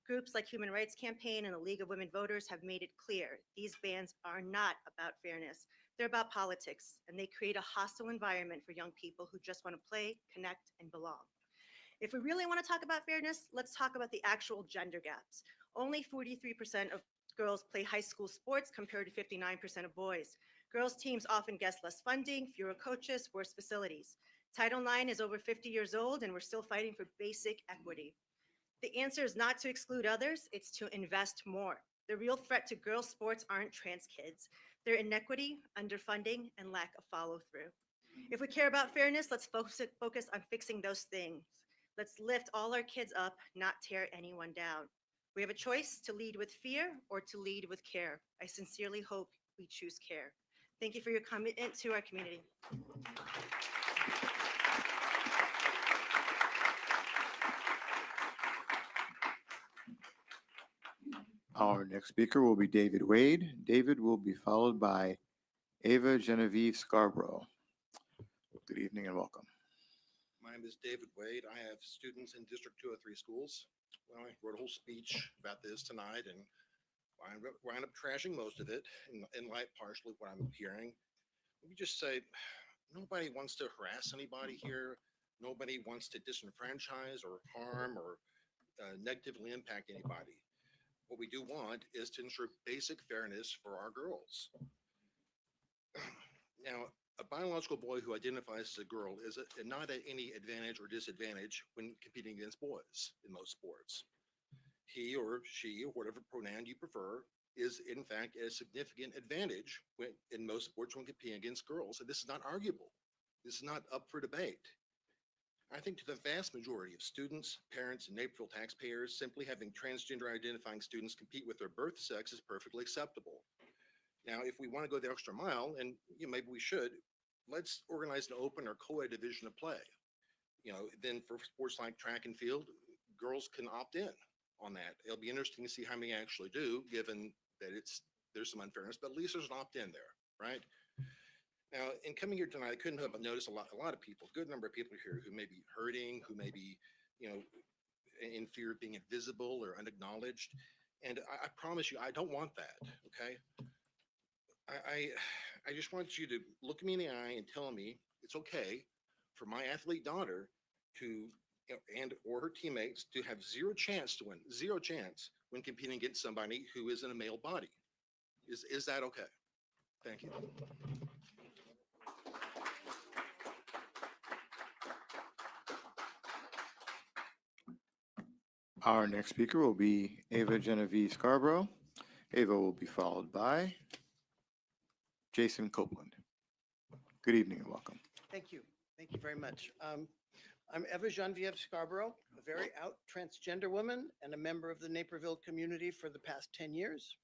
Groups like Human Rights Campaign and the League of Women Voters have made it clear these bans are not about fairness. They're about politics, and they create a hostile environment for young people who just want to play, connect, and belong. If we really want to talk about fairness, let's talk about the actual gender gaps. Only 43% of girls play high school sports compared to 59% of boys. Girls' teams often get less funding, fewer coaches, worse facilities. Title IX is over 50 years old, and we're still fighting for basic equity. The answer is not to exclude others, it's to invest more. The real threat to girls' sports aren't trans kids. They're inequity, underfunding, and lack of follow-through. If we care about fairness, let's focus on fixing those things. Let's lift all our kids up, not tear anyone down. We have a choice to lead with fear or to lead with care. I sincerely hope we choose care. Thank you for your commitment to our community. Our next speaker will be David Wade. David will be followed by Ava Genevieve Scarborough. Good evening and welcome. My name is David Wade. I have students in District 203 schools. Well, I wrote a whole speech about this tonight and wind up trashing most of it in light partially what I'm hearing. Let me just say, nobody wants to harass anybody here. Nobody wants to disenfranchise or harm or negatively impact anybody. What we do want is to ensure basic fairness for our girls. Now, a biological boy who identifies as a girl is not at any advantage or disadvantage when competing against boys in most sports. He or she, or whatever pronoun you prefer, is in fact at a significant advantage in most sports when competing against girls. And this is not arguable. This is not up for debate. I think to the vast majority of students, parents, and Naperville taxpayers, simply having transgender identifying students compete with their birth sex is perfectly acceptable. Now, if we want to go the extra mile, and maybe we should, let's organize an open or co-ed division of play. Then for sports like track and field, girls can opt in on that. It'll be interesting to see how many actually do, given that there's some unfairness, but at least there's an opt-in there, right? Now, in coming here tonight, I couldn't help but notice a lot of people, a good number of people here who may be hurting, who may be, in fear of being invisible or unacknowledged. And I promise you, I don't want that, okay? I just want you to look me in the eye and tell me it's okay for my athlete daughter to, and or her teammates to have zero chance when competing against somebody who is in a male body. Is that okay? Thank you. Our next speaker will be Ava Genevieve Scarborough. Ava will be followed by Jason Copeland. Good evening and welcome. Thank you. Thank you very much. I'm Eva Genevieve Scarborough, a very out transgender woman and a member of the Naperville community for the past 10 years.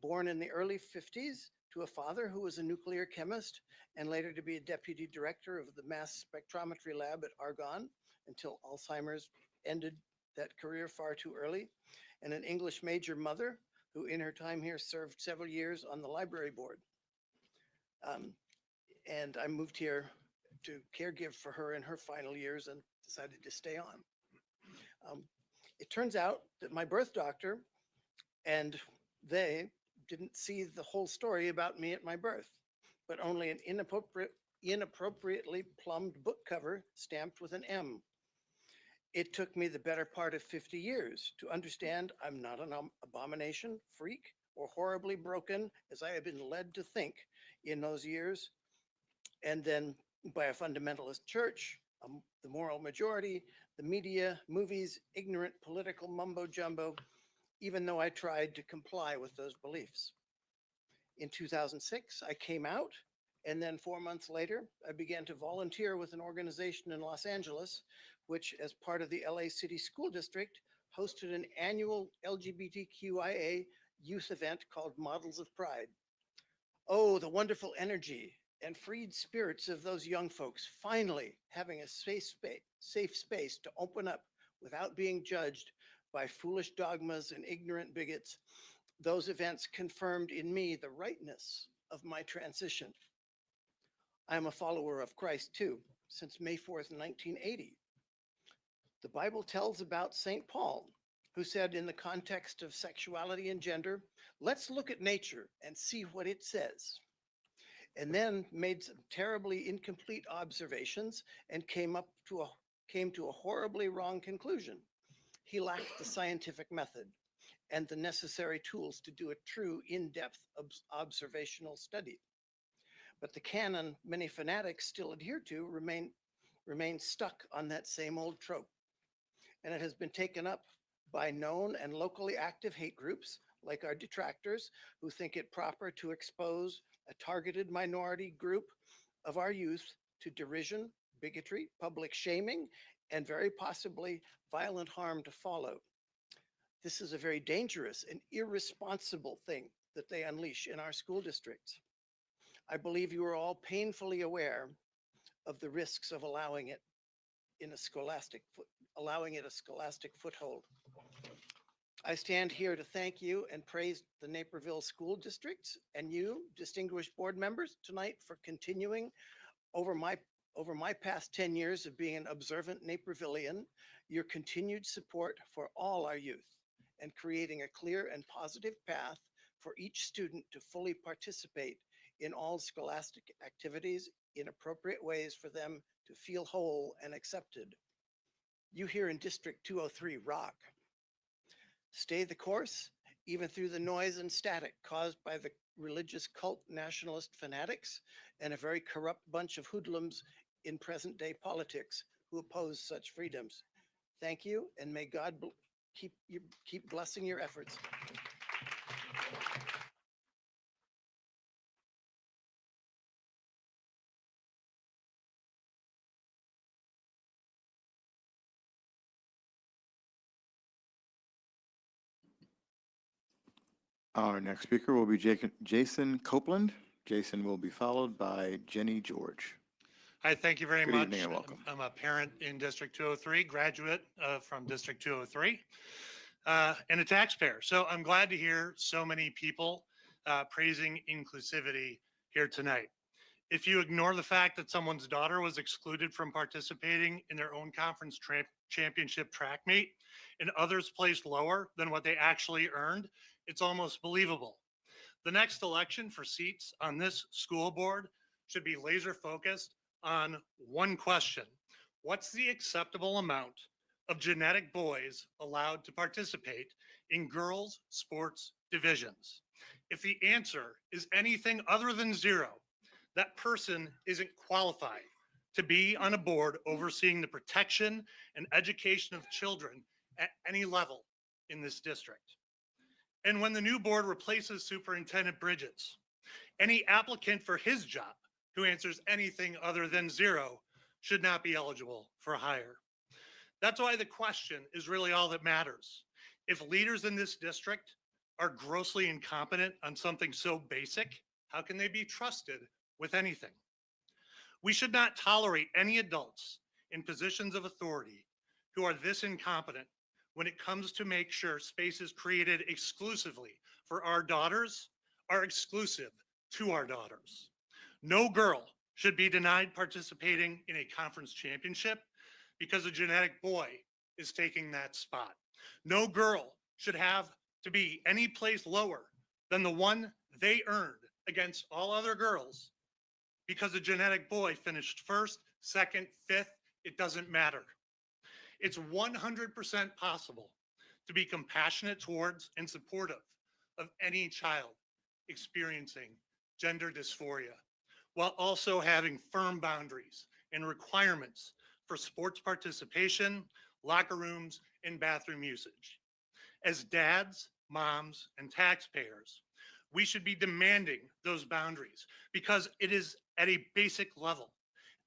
Born in the early 50s to a father who was a nuclear chemist and later to be a deputy director of the mass spectrometry lab at Argonne until Alzheimer's ended that career far too early, and an English major mother who in her time here served several years on the library board. And I moved here to caregive for her in her final years and decided to stay on. It turns out that my birth doctor and they didn't see the whole story about me at my birth, but only an inappropriately plumbed book cover stamped with an M. It took me the better part of 50 years to understand I'm not an abomination, freak, or horribly broken as I had been led to think in those years. And then by a fundamentalist church, the moral majority, the media, movies, ignorant political mumbo jumbo, even though I tried to comply with those beliefs. In 2006, I came out, and then 4 months later, I began to volunteer with an organization in Los Angeles, which, as part of the LA City School District, hosted an annual LGBTQIA youth event called Models of Pride. Oh, the wonderful energy and freed spirits of those young folks finally having a safe space to open up without being judged by foolish dogmas and ignorant bigots. Those events confirmed in me the rightness of my transition. I am a follower of Christ too, since May 4th, 1980. The Bible tells about St. Paul, who said in the context of sexuality and gender, let's look at nature and see what it says. And then made some terribly incomplete observations and came up to a came to a horribly wrong conclusion. He lacked the scientific method and the necessary tools to do a true in-depth observational study. But the canon many fanatics still adhere to remain stuck on that same old trope. And it has been taken up by known and locally active hate groups like our detractors who think it proper to expose a targeted minority group of our youth to derision, bigotry, public shaming, and very possibly violent harm to follow. This is a very dangerous and irresponsible thing that they unleash in our school districts. I believe you are all painfully aware of the risks of allowing it a scholastic foothold. I stand here to thank you and praise the Naperville School District and you, distinguished board members, tonight for continuing over my past 10 years of being an observant Napervillian, your continued support for all our youth and creating a clear and positive path for each student to fully participate in all scholastic activities in appropriate ways for them to feel whole and accepted. You here in District 203 rock. Stay the course, even through the noise and static caused by the religious cult nationalist fanatics and a very corrupt bunch of hoodlums in present day politics who oppose such freedoms. Thank you, and may God keep blessing your efforts. Our next speaker will be Jason Copeland. Jason will be followed by Jenny George. Hi, thank you very Good much. evening and welcome. I'm a parent in District 203, graduate from District 203, and a taxpayer. So I'm glad to hear so many people praising inclusivity here tonight. If you ignore the fact that someone's daughter was excluded from participating in their own conference championship track meet and others placed lower than what they actually earned, it's almost believable. The next election for seats on this school board should be laser focused on one question. What's the acceptable amount of genetic boys allowed to participate in girls' sports divisions? If the answer is anything other than zero, that person isn't qualified to be on a board overseeing the protection and education of children at any level in this district. And when the new board replaces Superintendent Bridges, any applicant for his job who answers anything other than zero should not be eligible for hire. That's why the question is really all that matters. If leaders in this district are grossly incompetent on something so basic, how can they be trusted with anything? We should not tolerate any adults in positions of authority who are this incompetent when it comes to make sure spaces created exclusively for our daughters are exclusive to our daughters. No girl should be denied participating in a conference championship because a genetic boy is taking that spot. No girl should have to be any place lower than the one they earned against all other girls because a genetic boy finished first, second, fifth, it doesn't matter. It's 100% possible to be compassionate towards and supportive of any child experiencing gender dysphoria, while also having firm boundaries and requirements for sports participation, locker rooms, and bathroom usage. As dads, moms, and taxpayers, we should be demanding those boundaries because it is at a basic level.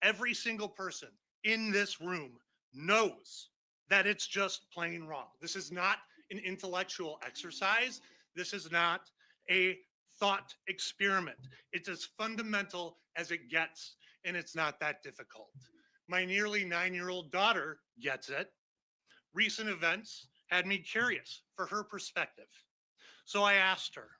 Every single person in this room knows that it's just plain wrong. This is not an intellectual exercise. This is not a thought experiment. It's as fundamental as it gets, and it's not that difficult. My nearly 9-year-old daughter gets it. Recent events had me curious for her perspective. So I asked her.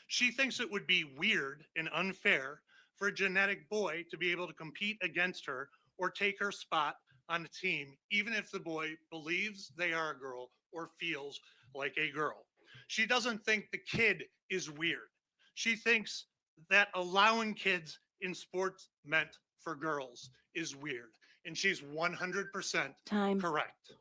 She thinks it would be weird and unfair for a genetic boy to be able to compete against her or take her spot on a team, even if the boy believes they are a girl or feels like a girl. She doesn't think the kid is weird. She thinks that allowing kids in sports meant for girls is weird. and she's 100% Time. correct.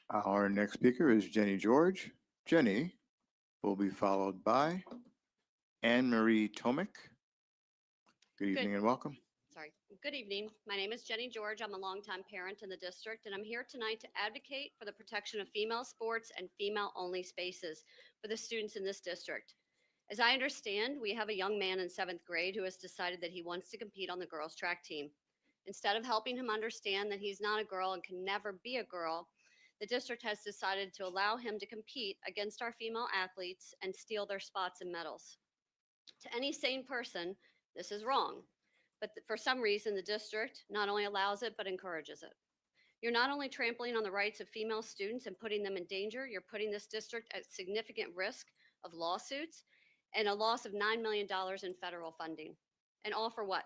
Our next speaker is Jenny George. Jenny will be followed by Anne Marie Tomic. Good evening and welcome. Sorry. Good evening. My name is Jenny George. I'm a longtime parent in the district, and I'm here tonight to advocate for the protection of female sports and female-only spaces for the students in this district. As I understand, we have a young man in 7th grade who has decided that he wants to compete on the girls' track team. Instead of helping him understand that he's not a girl and can never be a girl, the district has decided to allow him to compete against our female athletes and steal their spots and medals. To any sane person, this is wrong. But for some reason, the district not only allows it, but encourages it. You're not only trampling on the rights of female students and putting them in danger, you're putting this district at significant risk of lawsuits and a loss of $9 million in federal funding. And all for what?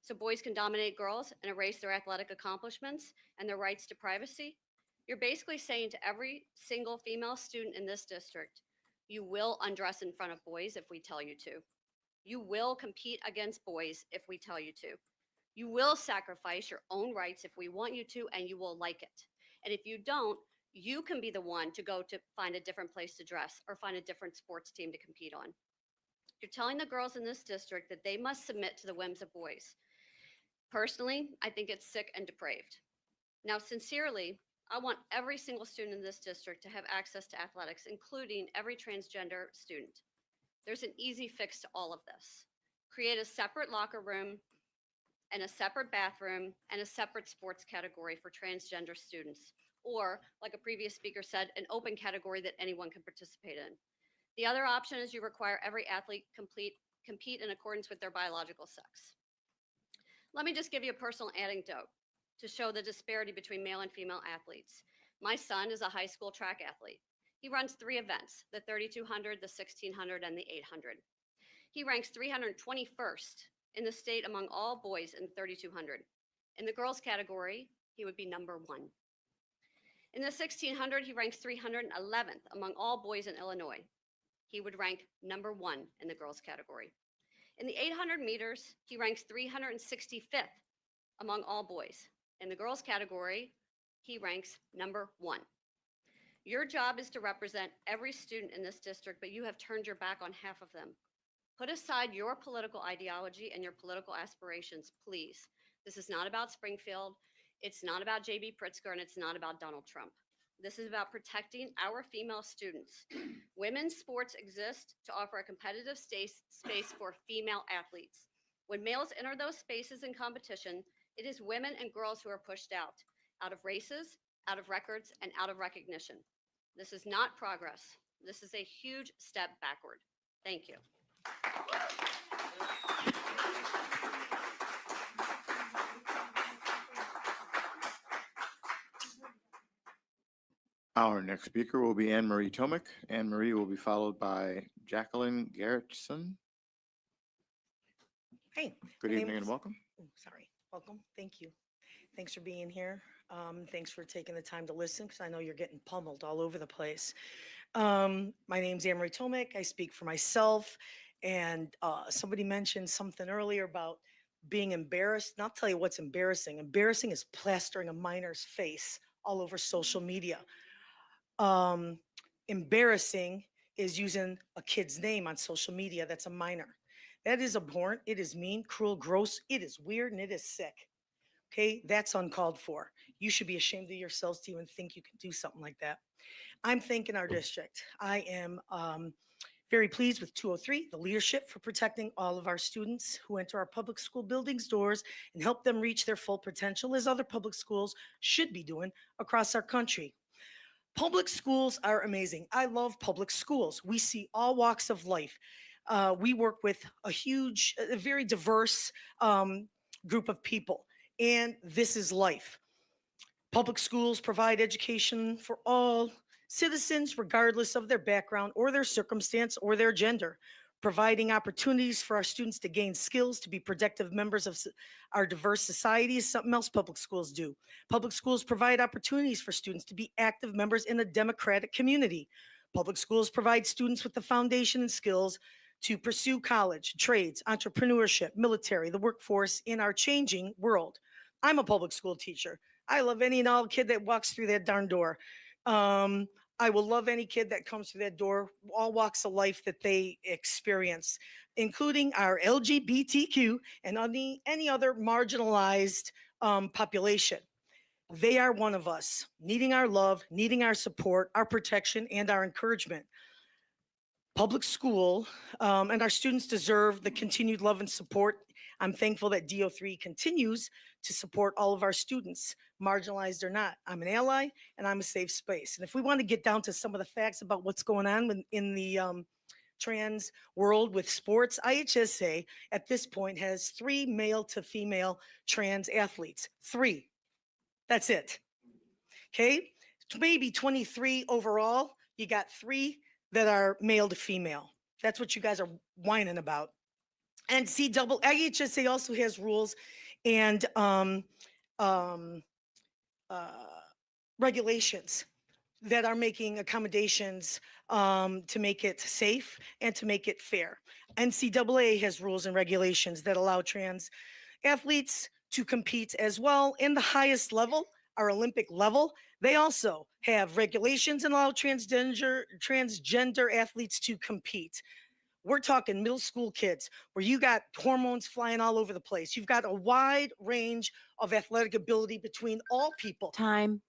So boys can dominate girls and erase their athletic accomplishments and their rights to privacy? You're basically saying to every single female student in this district, you will undress in front of boys if we tell you to. You will compete against boys if we tell you to. You will sacrifice your own rights if we want you to, and you will like it. And if you don't, you can be the one to go to find a different place to dress or find a different sports team to compete on. You're telling the girls in this district that they must submit to the whims of boys. Personally, I think it's sick and depraved. Now, sincerely, I want every single student in this district to have access to athletics, including every transgender student. There's an easy fix to all of this. Create a separate locker room and a separate bathroom and a separate sports category for transgender students. Or, like a previous speaker said, an open category that anyone can participate in. The other option is you require every athlete compete in accordance with their biological sex. Let me just give you a personal anecdote to show the disparity between male and female athletes. My son is a high school track athlete. He runs 3 events, the 3200, the 1600, and the 800. He ranks 321st in the state among all boys in the 3200. In the girls category, he would be number 1. In the 1600, he ranks 311th among all boys in Illinois. He would rank number 1 in the girls category. In the 800 meters, he ranks 365th among all boys. In the girls category, he ranks number 1. Your job is to represent every student in this district, but you have turned your back on half of them. Put aside your political ideology and your political aspirations, please. This is not about Springfield. It's not about J.B. Pritzker, and it's not about Donald Trump. This is about protecting our female students. Women's sports exist to offer a competitive space for female athletes. When males enter those spaces in competition, it is women and girls who are pushed out of races, out of records, and out of recognition. This is not progress. This is a huge step backward. Thank you. Our next speaker will be Anne Marie Tomic. Anne Marie will be followed by Jacqueline Gerritsen. Hey. Good my name evening and is- welcome. Oh, sorry. Welcome. Thank you. Thanks for being here. Thanks for taking the time to listen because I know you're getting pummeled all over the place. My name's Anne Marie Tomic. I speak for myself. And somebody mentioned something earlier about being embarrassed. And I'll tell you what's embarrassing. Embarrassing is plastering a minor's face all over social media. Embarrassing is using a kid's name on social media that's a minor. That is abhorrent. It is mean, cruel, gross. It is weird and it is sick. Okay, that's uncalled for. You should be ashamed of yourselves to even think you can do something like that. I'm thanking our district. I am very pleased with 203, the leadership for protecting all of our students who enter our public school buildings doors and help them reach their full potential as other public schools should be doing across our country. Public schools are amazing. I love public schools. We see all walks of life. We work with a very diverse group of people, and this is life. Public schools provide education for all citizens, regardless of their background or their circumstance or their gender, providing opportunities for our students to gain skills to be productive members of our diverse society is something else public schools do. Public schools provide opportunities for students to be active members in a democratic community. Public schools provide students with the foundation and skills to pursue college, trades, entrepreneurship, military, the workforce in our changing world. I'm a public school teacher. I love any and all kid that walks through that darn door. I will love any kid that comes through that door, all walks of life that they experience, including our LGBTQ and any other marginalized population. They are one of us, needing our love, needing our support, our protection, and our encouragement. Public school and our students deserve the continued love and support. I'm thankful that DO3 continues to support all of our students, marginalized or not. I'm an ally and I'm a safe space. And if we want to get down to some of the facts about what's going on in the trans world with sports, IHSA at this point has 3 male to female trans athletes. 3. That's it. Okay? Maybe 23 overall. You got 3 that are male to female. That's what you guys are whining about. And IHSA also has rules and regulations that are making accommodations to make it safe and to make it fair. NCAA has rules and regulations that allow trans athletes to compete as well in the highest level, our Olympic level. They also have regulations and allow transgender athletes to compete. We're talking middle school kids where you got hormones flying all over the place. You've got a wide range of athletic ability between all people. Time.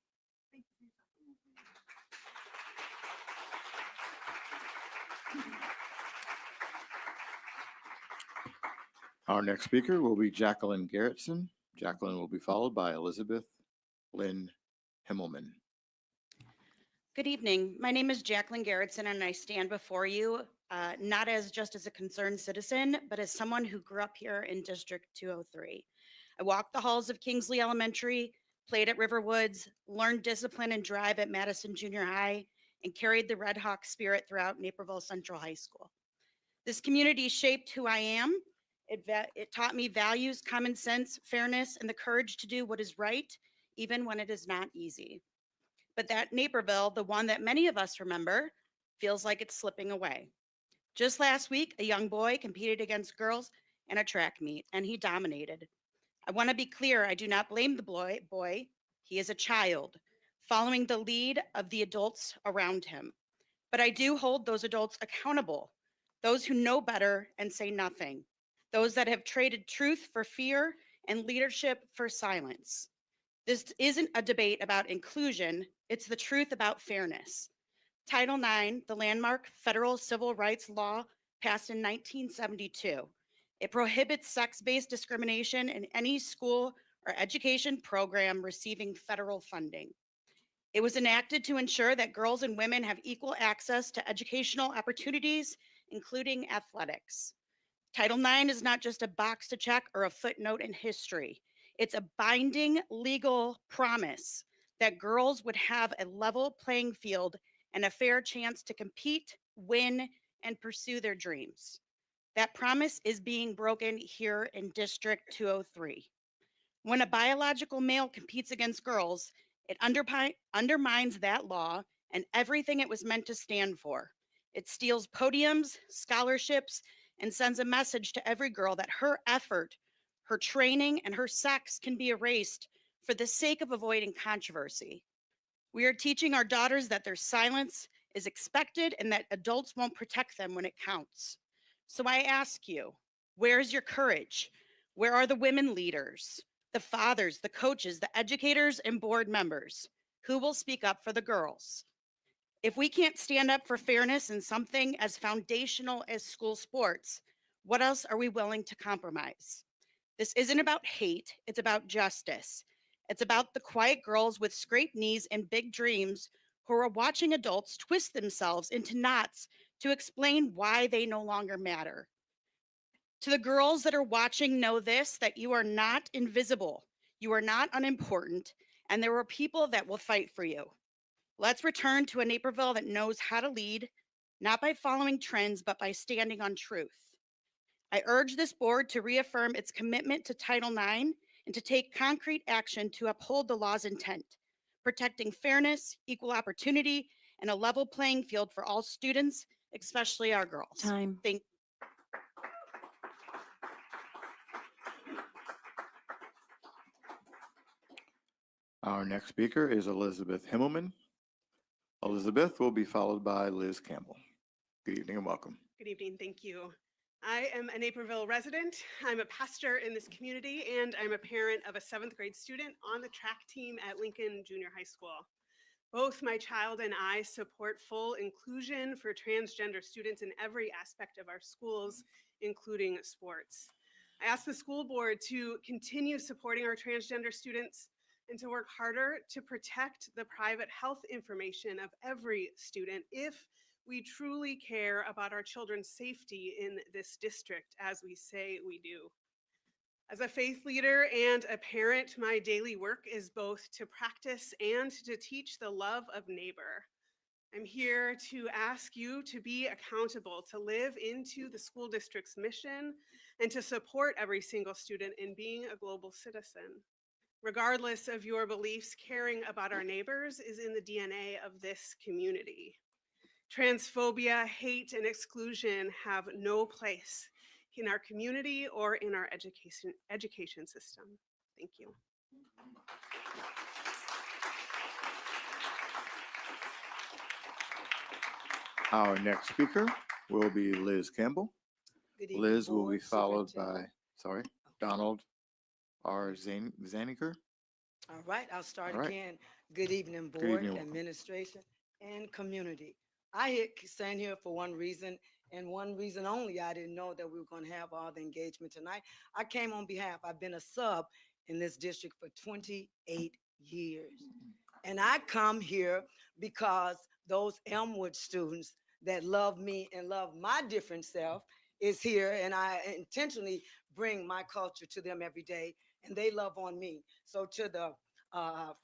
Our next speaker will be Jacqueline Garrettson. Jacqueline will be followed by Elizabeth Lynn Himmelman. Good evening. My name is Jacqueline Garrettson, and I stand before you not as just as a concerned citizen, but as someone who grew up here in District 203. I walked the halls of Kingsley Elementary, played at Riverwoods, learned discipline and drive at Madison Junior High, and carried the Red Hawk spirit throughout Naperville Central High School. This community shaped who I am. It taught me values, common sense, fairness, and the courage to do what is right, even when it is not easy. But that Naperville, the one that many of us remember, feels like it's slipping away. Just last week, a young boy competed against girls in a track meet, and he dominated. I want to be clear, I do not blame the boy. He is a child, following the lead of the adults around him. But I do hold those adults accountable, those who know better and say nothing, those that have traded truth for fear and leadership for silence. This isn't a debate about inclusion, it's the truth about fairness. Title IX, the landmark federal civil rights law passed in 1972. It prohibits sex-based discrimination in any school or education program receiving federal funding. It was enacted to ensure that girls and women have equal access to educational opportunities, including athletics. Title IX is not just a box to check or a footnote in history. It's a binding legal promise that girls would have a level playing field and a fair chance to compete, win, and pursue their dreams. That promise is being broken here in District 203. When a biological male competes against girls, it undermines that law and everything it was meant to stand for. It steals podiums, scholarships, and sends a message to every girl that her effort, her training, and her sex can be erased for the sake of avoiding controversy. We are teaching our daughters that their silence is expected and that adults won't protect them when it counts. So I ask you, where's your courage? Where are the women leaders, the fathers, the coaches, the educators, and board members? Who will speak up for the girls? If we can't stand up for fairness in something as foundational as school sports, what else are we willing to compromise? This isn't about hate, it's about justice. It's about the quiet girls with scraped knees and big dreams who are watching adults twist themselves into knots to explain why they no longer matter. To the girls that are watching, know this, that you are not invisible, you are not unimportant, and there are people that will fight for you. Let's return to a Naperville that knows how to lead, not by following trends, but by standing on truth. I urge this board to reaffirm its commitment to Title IX and to take concrete action to uphold the law's intent, protecting fairness, equal opportunity, and a level playing field for all students, especially our girls. Time. Thank Our next speaker is Elizabeth Himmelman. Elizabeth will be followed by Liz Campbell. Good evening and welcome. Good evening, thank you. I am a Naperville resident. I'm a pastor in this community, and I'm a parent of a 7th grade student on the track team at Lincoln Junior High School. Both my child and I support full inclusion for transgender students in every aspect of our schools, including sports. I ask the school board to continue supporting our transgender students and to work harder to protect the private health information of every student if we truly care about our children's safety in this district, as we say we do. As a faith leader and a parent, my daily work is both to practice and to teach the love of neighbor. I'm here to ask you to be accountable, to live into the school district's mission, and to support every single student in being a global citizen. Regardless of your beliefs, caring about our neighbors is in the DNA of this community. Transphobia, hate, and exclusion have no place in our community or in our education system. Thank you. Our next speaker will be Liz Campbell. Good evening, Liz will be Board, followed by, Superintendent. Donald R. Zaniger. All right, I'll start All right. again. Good evening, Good Board, evening. Administration, and community. I stand here for one reason and one reason only. I didn't know that we were going to have all the engagement tonight. I came on behalf, I've been a sub in this district for 28 years. And I come here because those Elmwood students that love me and love my different self is here, and I intentionally bring my culture to them every day, and they love on me. So to the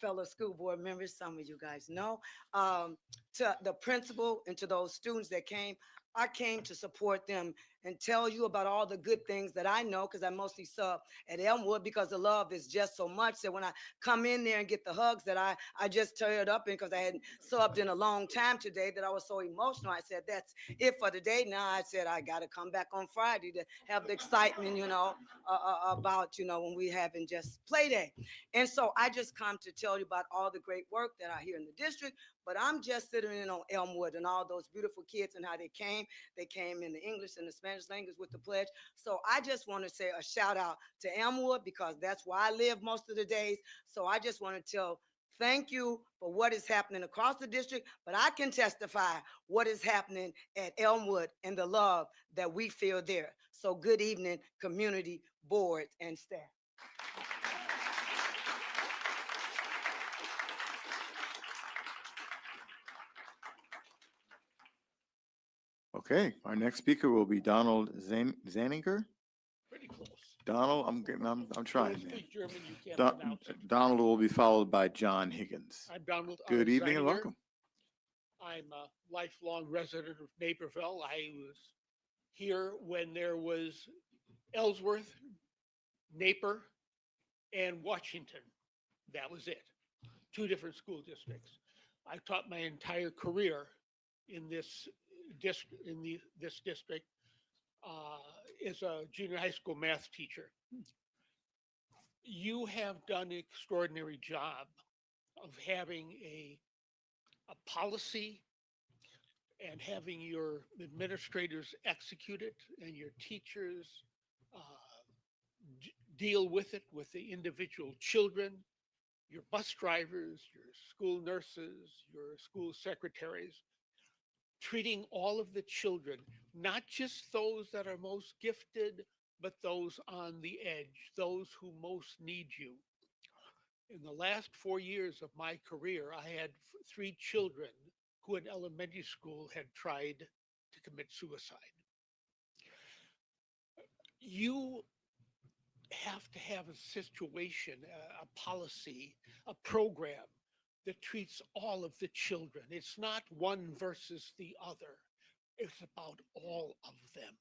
fellow school board members, some of you guys know, to the principal and to those students that came, I came to support them and tell you about all the good things that I know, because I mostly sub at Elmwood, because the love is just so much that when I come in there and get the hugs that I just teared up in, because I hadn't subbed in a long time today, that I was so emotional. I said, that's it for today. Now I said, I got to come back on Friday to have the excitement, about, when we having just play day. And so I just come to tell you about all the great work that I hear in the district, but I'm just sitting in on Elmwood and all those beautiful kids and how they came. They came in the English and the Spanish language with the pledge. So I just want to say a shout out to Elmwood, because that's where I live most of the days. So I just want to tell thank you for what is happening across the district, but I can testify what is happening at Elmwood and the love that we feel there. So good evening, community, boards, and staff. Okay, our next speaker will be Donald Zaniger. Pretty close. Donald, I'm trying, If you man. speak German, you can't Don- pronounce it. Donald will be followed by John Higgins. I'm Donald. Good evening and Zeininger. welcome. I'm a lifelong resident of Naperville. I was here when there was Ellsworth, Naper, and Washington. That was it. 2 different school districts. I taught my entire career in this district. This district as a junior high school math teacher. You have done an extraordinary job of having a policy and having your administrators execute it and your teachers deal with it with the individual children, your bus drivers, your school nurses, your school secretaries, treating all of the children, not just those that are most gifted, but those on the edge, those who most need you. In the last 4 years of my career, I had 3 children who in elementary school had tried to commit suicide. You have to have a situation, a policy, a program that treats all of the children. It's not one versus the other. It's about all of them.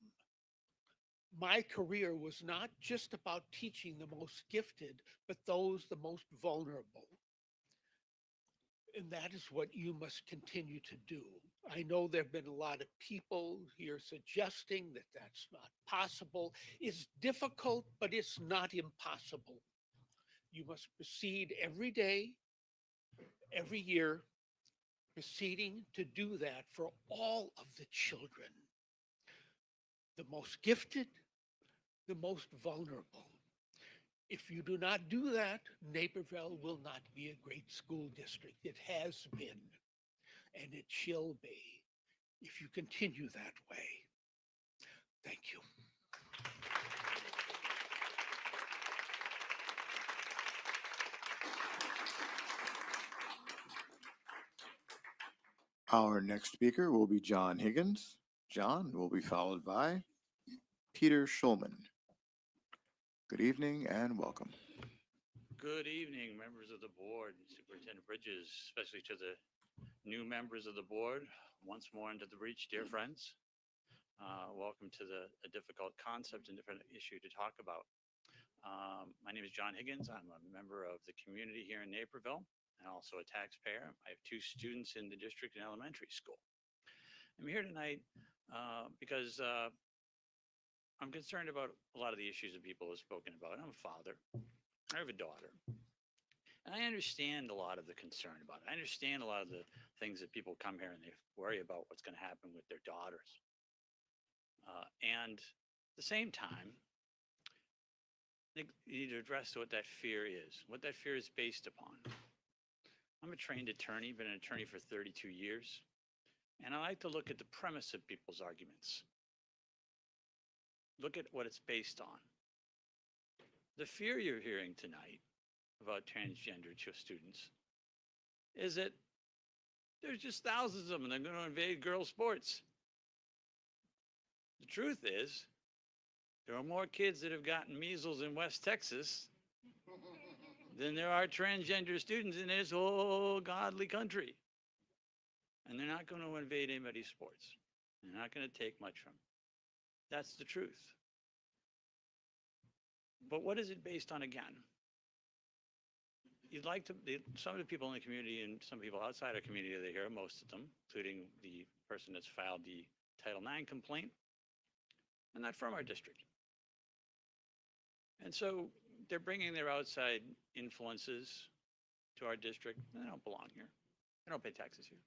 My career was not just about teaching the most gifted, but those the most vulnerable. And that is what you must continue to do. I know there have been a lot of people here suggesting that that's not possible. It's difficult, but it's not impossible. You must proceed every day, every year, proceeding to do that for all of the children, the most gifted, the most vulnerable. If you do not do that, Naperville will not be a great school district. It has been, and it shall be if you continue that way. Thank you. Our next speaker will be John Higgins. John will be followed by Peter Schulman. Good evening and welcome. Good evening, members of the board, Superintendent Bridges, especially to the new members of the board. Once more into the breach, dear friends. Welcome to a difficult concept and different issue to talk about. My name is John Higgins. I'm a member of the community here in Naperville and also a taxpayer. I have 2 students in the district and elementary school. I'm here tonight because I'm concerned about a lot of the issues that people have spoken about. I'm a father. I have a daughter. And I understand a lot of the concern about it. I understand a lot of the things that people come here and they worry about what's going to happen with their daughters. And at the same time, you need to address what that fear is, what that fear is based upon. I'm a trained attorney, been an attorney for 32 years, and I like to look at the premise of people's arguments. Look at what it's based on. The fear you're hearing tonight about transgender students is that there's just thousands of them and they're going to invade girls' sports. The truth is, there are more kids that have gotten measles in West Texas than there are transgender students in this whole godly country. And they're not going to invade anybody's sports. They're not going to take much from them. That's the truth. But what is it based on again? You'd like to, some of the people in the community and some people outside our community are here, most of them, including the person that's filed the Title IX complaint, and not from our district. And so they're bringing their outside influences to our district. They don't belong here. They don't pay taxes here.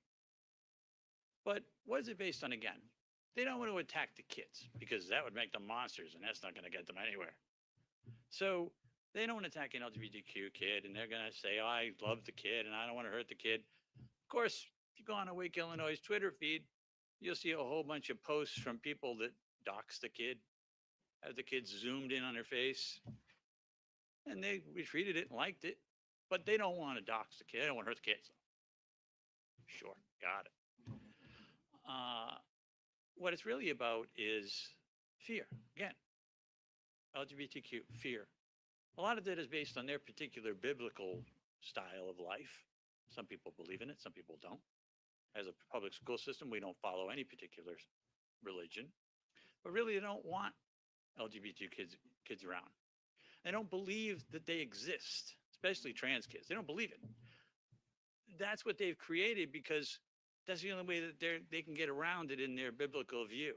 But what is it based on again? They don't want to attack the kids because that would make them monsters and that's not going to get them anywhere. So they don't want to attack an LGBTQ kid and they're going to say, oh, I love the kid and I don't want to hurt the kid. Of course, if you go on Awake Illinois' Twitter feed, you'll see a whole bunch of posts from people that dox the kid, have the kid zoomed in on their face, and they retweeted it and liked it, but they don't want to dox the kid. They don't want to hurt the kids. Sure, got it. What it's really about is fear. Again, LGBTQ, fear. A lot of that is based on their particular biblical style of life. Some people believe in it, some people don't. As a public school system, we don't follow any particular religion, but really they don't want LGBT kids around. They don't believe that they exist, especially trans kids. They don't believe it. That's what they've created because that's the only way that they can get around it in their biblical view.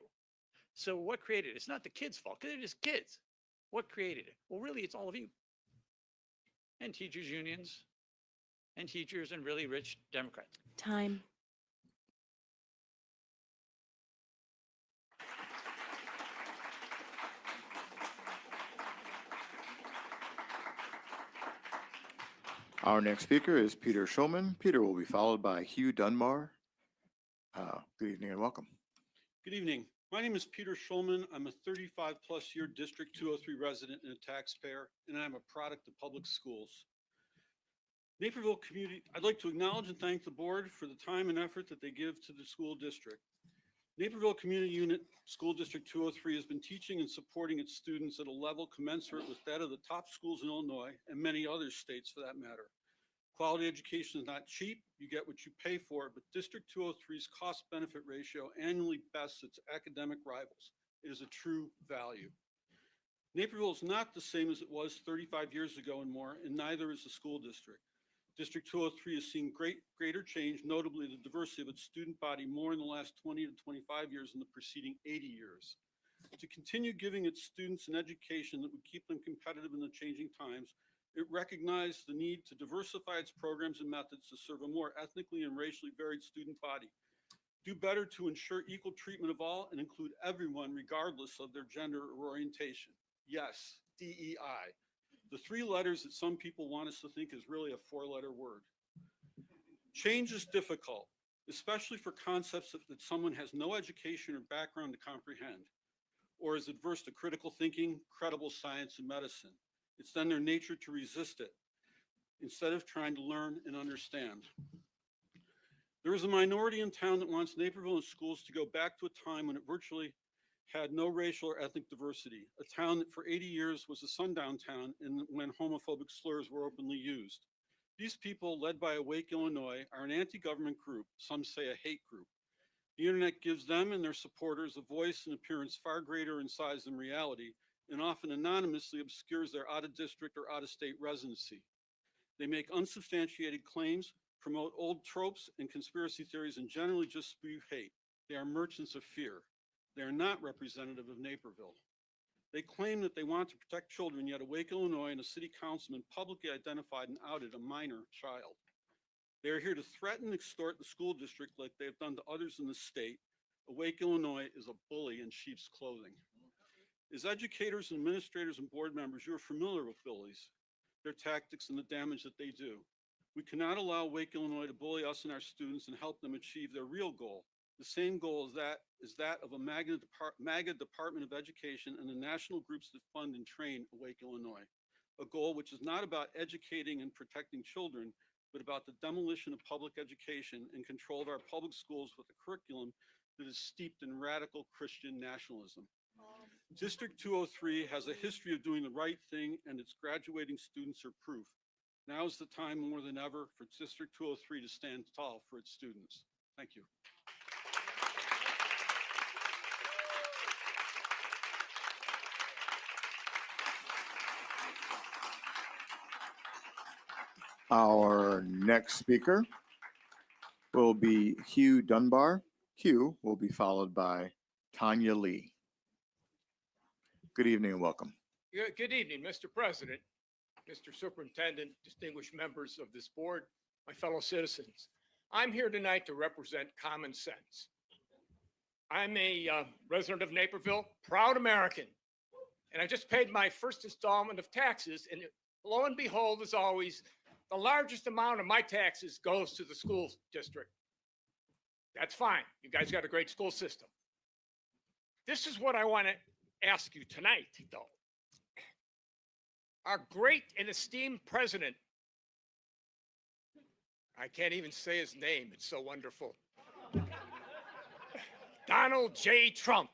So what created it? It's not the kids' fault because they're just kids. What created it? Well, really, it's all of you. And teachers' unions, and teachers and really rich Democrats. Time. Our next speaker is Peter Schulman. Peter will be followed by Hugh Dunbar. Good evening and welcome. Good evening. My name is Peter Schulman. I'm a 35-plus year District 203 resident and a taxpayer, and I'm a product of public schools. Naperville community, I'd like to acknowledge and thank the board for the time and effort that they give to the school district. Naperville Community Unit School District 203 has been teaching and supporting its students at a level commensurate with that of the top schools in Illinois and many other states for that matter. Quality education is not cheap. You get what you pay for, but District 203's cost-benefit ratio annually bests its academic rivals. It is a true value. Naperville is not the same as it was 35 years ago and more, and neither is the school district. District 203 has seen greater change, notably the diversity of its student body more in the last 20 to 25 years than the preceding 80 years. To continue giving its students an education that would keep them competitive in the changing times, it recognized the need to diversify its programs and methods to serve a more ethnically and racially varied student body. Do better to ensure equal treatment of all and include everyone regardless of their gender or orientation. Yes, DEI. The three letters that some people want us to think is really a four-letter word. Change is difficult, especially for concepts that someone has no education or background to comprehend, or is adverse to critical thinking, credible science, and medicine. It's then their nature to resist it instead of trying to learn and understand. There is a minority in town that wants Naperville and schools to go back to a time when it virtually had no racial or ethnic diversity, a town that for 80 years was a sundown town and when homophobic slurs were openly used. These people, led by Awake Illinois, are an anti-government group, some say a hate group. The internet gives them and their supporters a voice and appearance far greater in size than reality, and often anonymously obscures their out-of-district or out-of-state residency. They make unsubstantiated claims, promote old tropes and conspiracy theories, and generally just spew hate. They are merchants of fear. They are not representative of Naperville. They claim that they want to protect children, yet Awake Illinois and a city councilman publicly identified and outed a minor child. They are here to threaten and extort the school district like they have done to others in the state. Awake Illinois is a bully in sheep's clothing. As educators, administrators, and board members, you are familiar with bullies, their tactics, and the damage that they do. We cannot allow Awake Illinois to bully us and our students and help them achieve their real goal. The same goal is that of a MAGA Department of Education and the national groups that fund and train Awake Illinois. A goal which is not about educating and protecting children, but about the demolition of public education and control of our public schools with a curriculum that is steeped in radical Christian nationalism. District 203 has a history of doing the right thing, and its graduating students are proof. Now is the time more than ever for District 203 to stand tall for its students. Thank you. Our next speaker will be Hugh Dunbar. Hugh will be followed by Tanya Lee. Good evening and welcome. Good evening, Mr. President, Mr. Superintendent, distinguished members of this board, my fellow citizens. I'm here tonight to represent common sense. I'm a resident of Naperville, proud American, and I just paid my first installment of taxes, and lo and behold, as always, the largest amount of my taxes goes to the school district. That's fine. You guys got a great school system. This is what I want to ask you tonight, though. Our great and esteemed president, I can't even say his name, it's so wonderful. Donald J. Trump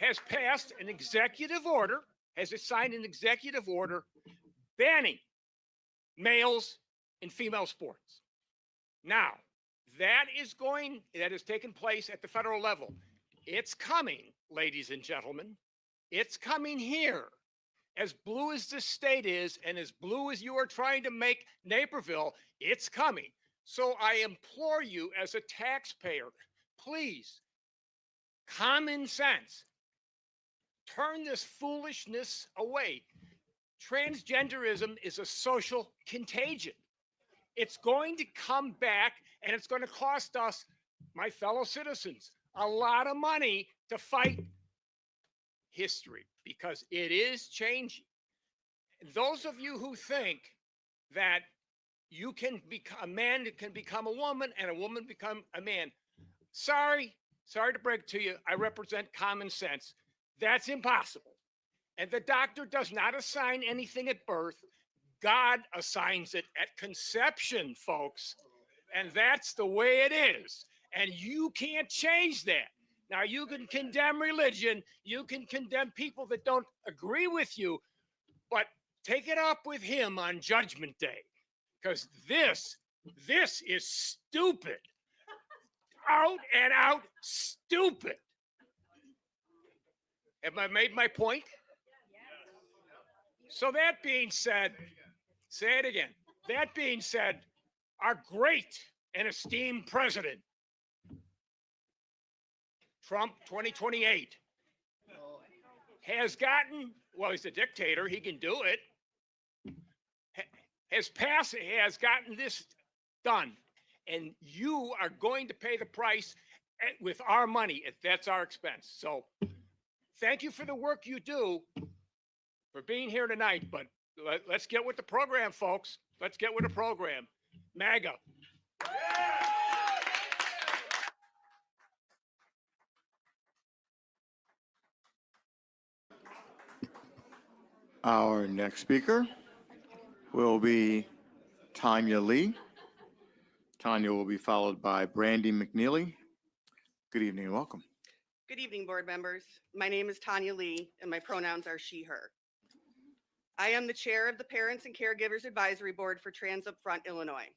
has passed an executive order, has signed an executive order banning males in female sports. Now, that is taking place at the federal level. It's coming, ladies and gentlemen. It's coming here. As blue as this state is, and as blue as you are trying to make Naperville, it's coming. So I implore you as a taxpayer, please, common sense, turn this foolishness away. Transgenderism is a social contagion. It's going to come back, and it's going to cost us, my fellow citizens, a lot of money to fight history, because it is changing. Those of you who think that you can become a man can become a woman and a woman become a man, sorry to break to you, I represent common sense. That's impossible. And the doctor does not assign anything at birth. God assigns it at conception, folks. And that's the way it is. And you can't change that. Now, you can condemn religion, you can condemn people that don't agree with you, but take it up with him on Judgment Day, because this is stupid. Out and out stupid. Have I made my point? So that being said, Say it again. That being said, our great and esteemed president, Trump 2028, has gotten, well, he's a dictator, he can do it, has gotten this done. And you are going to pay the price with our money if that's our expense. So thank you for the work you do, for being here tonight, but let's get with the program, folks. Let's get with the program. MAGA. Our next speaker will be Tanya Lee. Tanya will be followed by Brandy McNeely. Good evening and welcome. Good evening, board members. My name is Tanya Lee, and my pronouns are she, her. I am the chair of the Parents and Caregivers Advisory Board for Trans Upfront Illinois.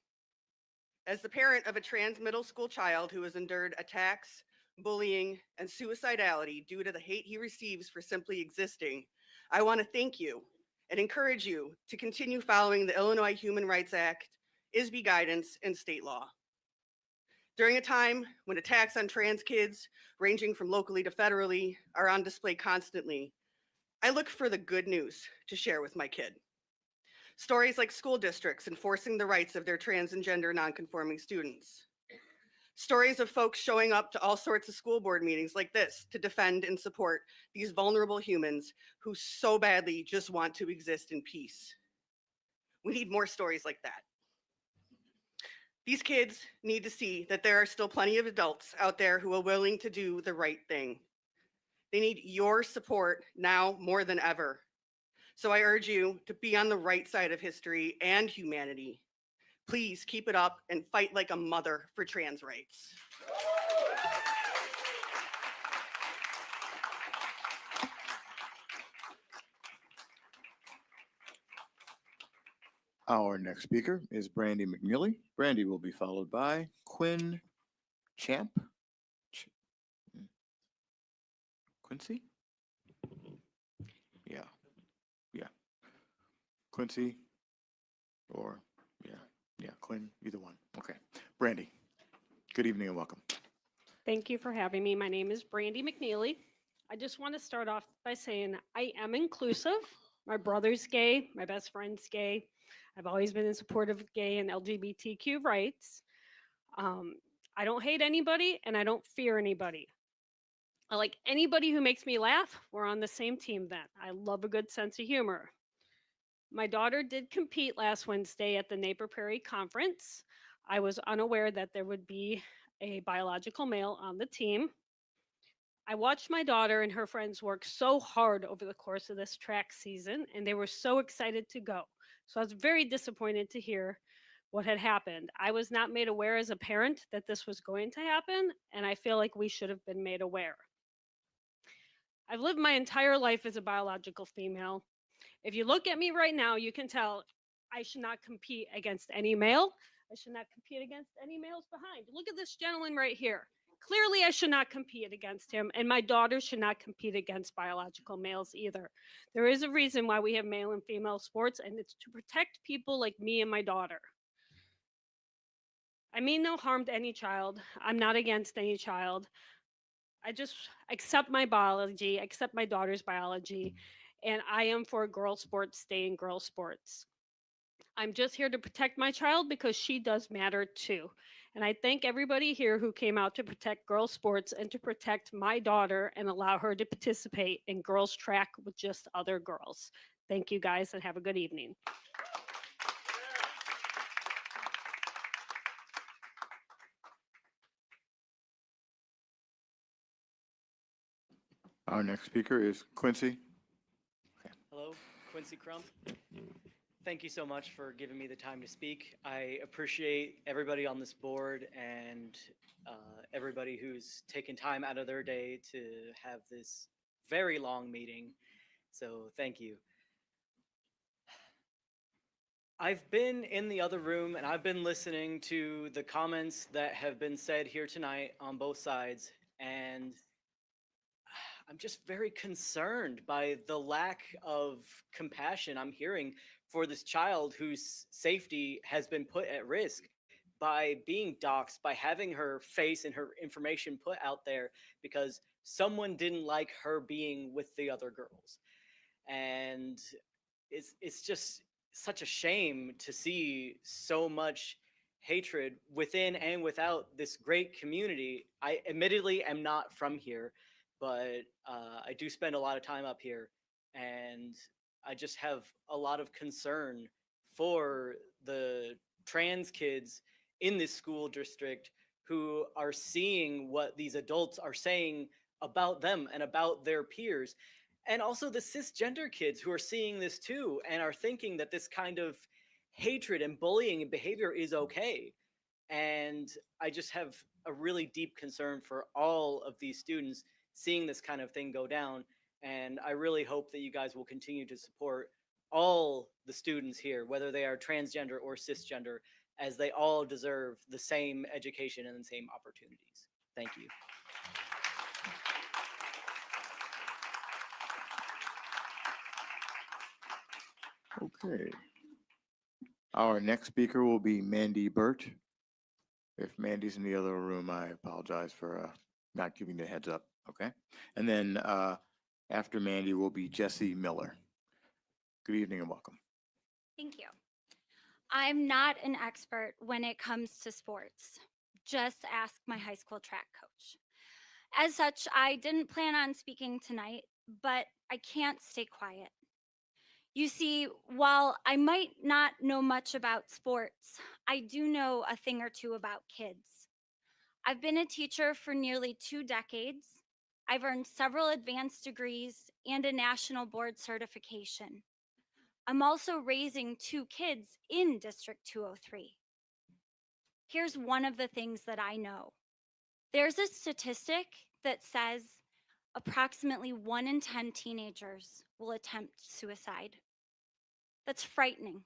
As the parent of a trans middle school child who has endured attacks, bullying, and suicidality due to the hate he receives for simply existing, I want to thank you and encourage you to continue following the Illinois Human Rights Act, ISB guidance, and state law. During a time when attacks on trans kids, ranging from locally to federally, are on display constantly, I look for the good news to share with my kid. Stories like school districts enforcing the rights of their trans and gender nonconforming students. Stories of folks showing up to all sorts of school board meetings like this to defend and support these vulnerable humans who so badly just want to exist in peace. We need more stories like that. These kids need to see that there are still plenty of adults out there who are willing to do the right thing. They need your support now more than ever. So I urge you to be on the right side of history and humanity. Please keep it up and fight like a mother for trans rights. Our next speaker is Brandy McNeely. Brandy will be followed by Quinn Champ. Quincy? Yeah. Quincy or Quinn, either one. Okay. Brandy, good evening and welcome. Thank you for having me. My name is Brandy McNeely. I just want to start off by saying I am inclusive. My brother's gay, my best friend's gay. I've always been in support of gay and LGBTQ rights. I don't hate anybody and I don't fear anybody. I like anybody who makes me laugh. We're on the same team then. I love a good sense of humor. My daughter did compete last Wednesday at the Naperville conference. I was unaware that there would be a biological male on the team. I watched my daughter and her friends work so hard over the course of this track season, and they were so excited to go. So I was very disappointed to hear what had happened. I was not made aware as a parent that this was going to happen, and I feel like we should have been made aware. I've lived my entire life as a biological female. If you look at me right now, you can tell I should not compete against any male. I should not compete against any males behind. Look at this gentleman right here. Clearly, I should not compete against him, and my daughter should not compete against biological males either. There is a reason why we have male and female sports, and it's to protect people like me and my daughter. I mean no harm to any child. I'm not against any child. I just accept my biology, accept my daughter's biology, and I am for girl sports staying girl sports. I'm just here to protect my child because she does matter too. And I thank everybody here who came out to protect girls sports and to protect my daughter and allow her to participate in girls track with just other girls. Thank you guys and have a good evening. Our next speaker is Quincy. Hello, Quincy Crump. Thank you so much for giving me the time to speak. I appreciate everybody on this board and everybody who's taken time out of their day to have this very long meeting. So thank you. I've been in the other room and I've been listening to the comments that have been said here tonight on both sides, and I'm just very concerned by the lack of compassion I'm hearing for this child whose safety has been put at risk by being doxxed, by having her face and her information put out there because someone didn't like her being with the other girls. And it's just such a shame to see so much hatred within and without this great community. I admittedly am not from here, but I do spend a lot of time up here, and I just have a lot of concern for the trans kids in this school district who are seeing what these adults are saying about them and about their peers. And also the cisgender kids who are seeing this too and are thinking that this kind of hatred and bullying and behavior is okay. And I just have a really deep concern for all of these students seeing this kind of thing go down. And I really hope that you guys will continue to support all the students here, whether they are transgender or cisgender, as they all deserve the same education and the same opportunities. Thank you. Okay. Our next speaker will be Mandy Burt. If Mandy's in the other room, I apologize for not giving the heads up, okay? And then after Mandy will be Jesse Miller. Good evening and welcome. Thank you. I'm not an expert when it comes to sports. Just ask my high school track coach. As such, I didn't plan on speaking tonight, but I can't stay quiet. You see, while I might not know much about sports, I do know a thing or two about kids. I've been a teacher for nearly 2 decades. I've earned several advanced degrees and a national board certification. I'm also raising 2 kids in District 203. Here's one of the things that I know. There's a statistic that says approximately 1 in 10 teenagers will attempt suicide. That's frightening.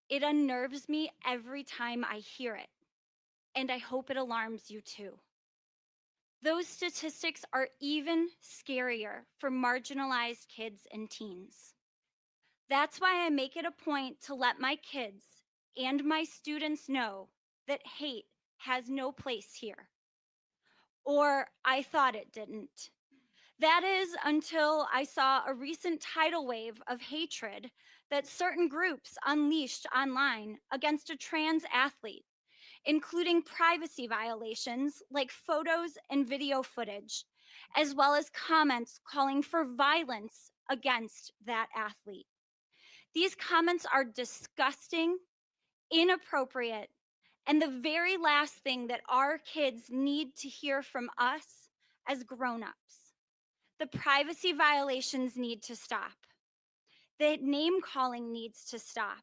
It unnerves me every time I hear it, and I hope it alarms you too. Those statistics are even scarier for marginalized kids and teens. That's why I make it a point to let my kids and my students know that hate has no place here. Or I thought it didn't. That is until I saw a recent tidal wave of hatred that certain groups unleashed online against a trans athlete, including privacy violations like photos and video footage, as well as comments calling for violence against that athlete. These comments are disgusting, inappropriate, and the very last thing that our kids need to hear from us as grown-ups. The privacy violations need to stop. The name calling needs to stop.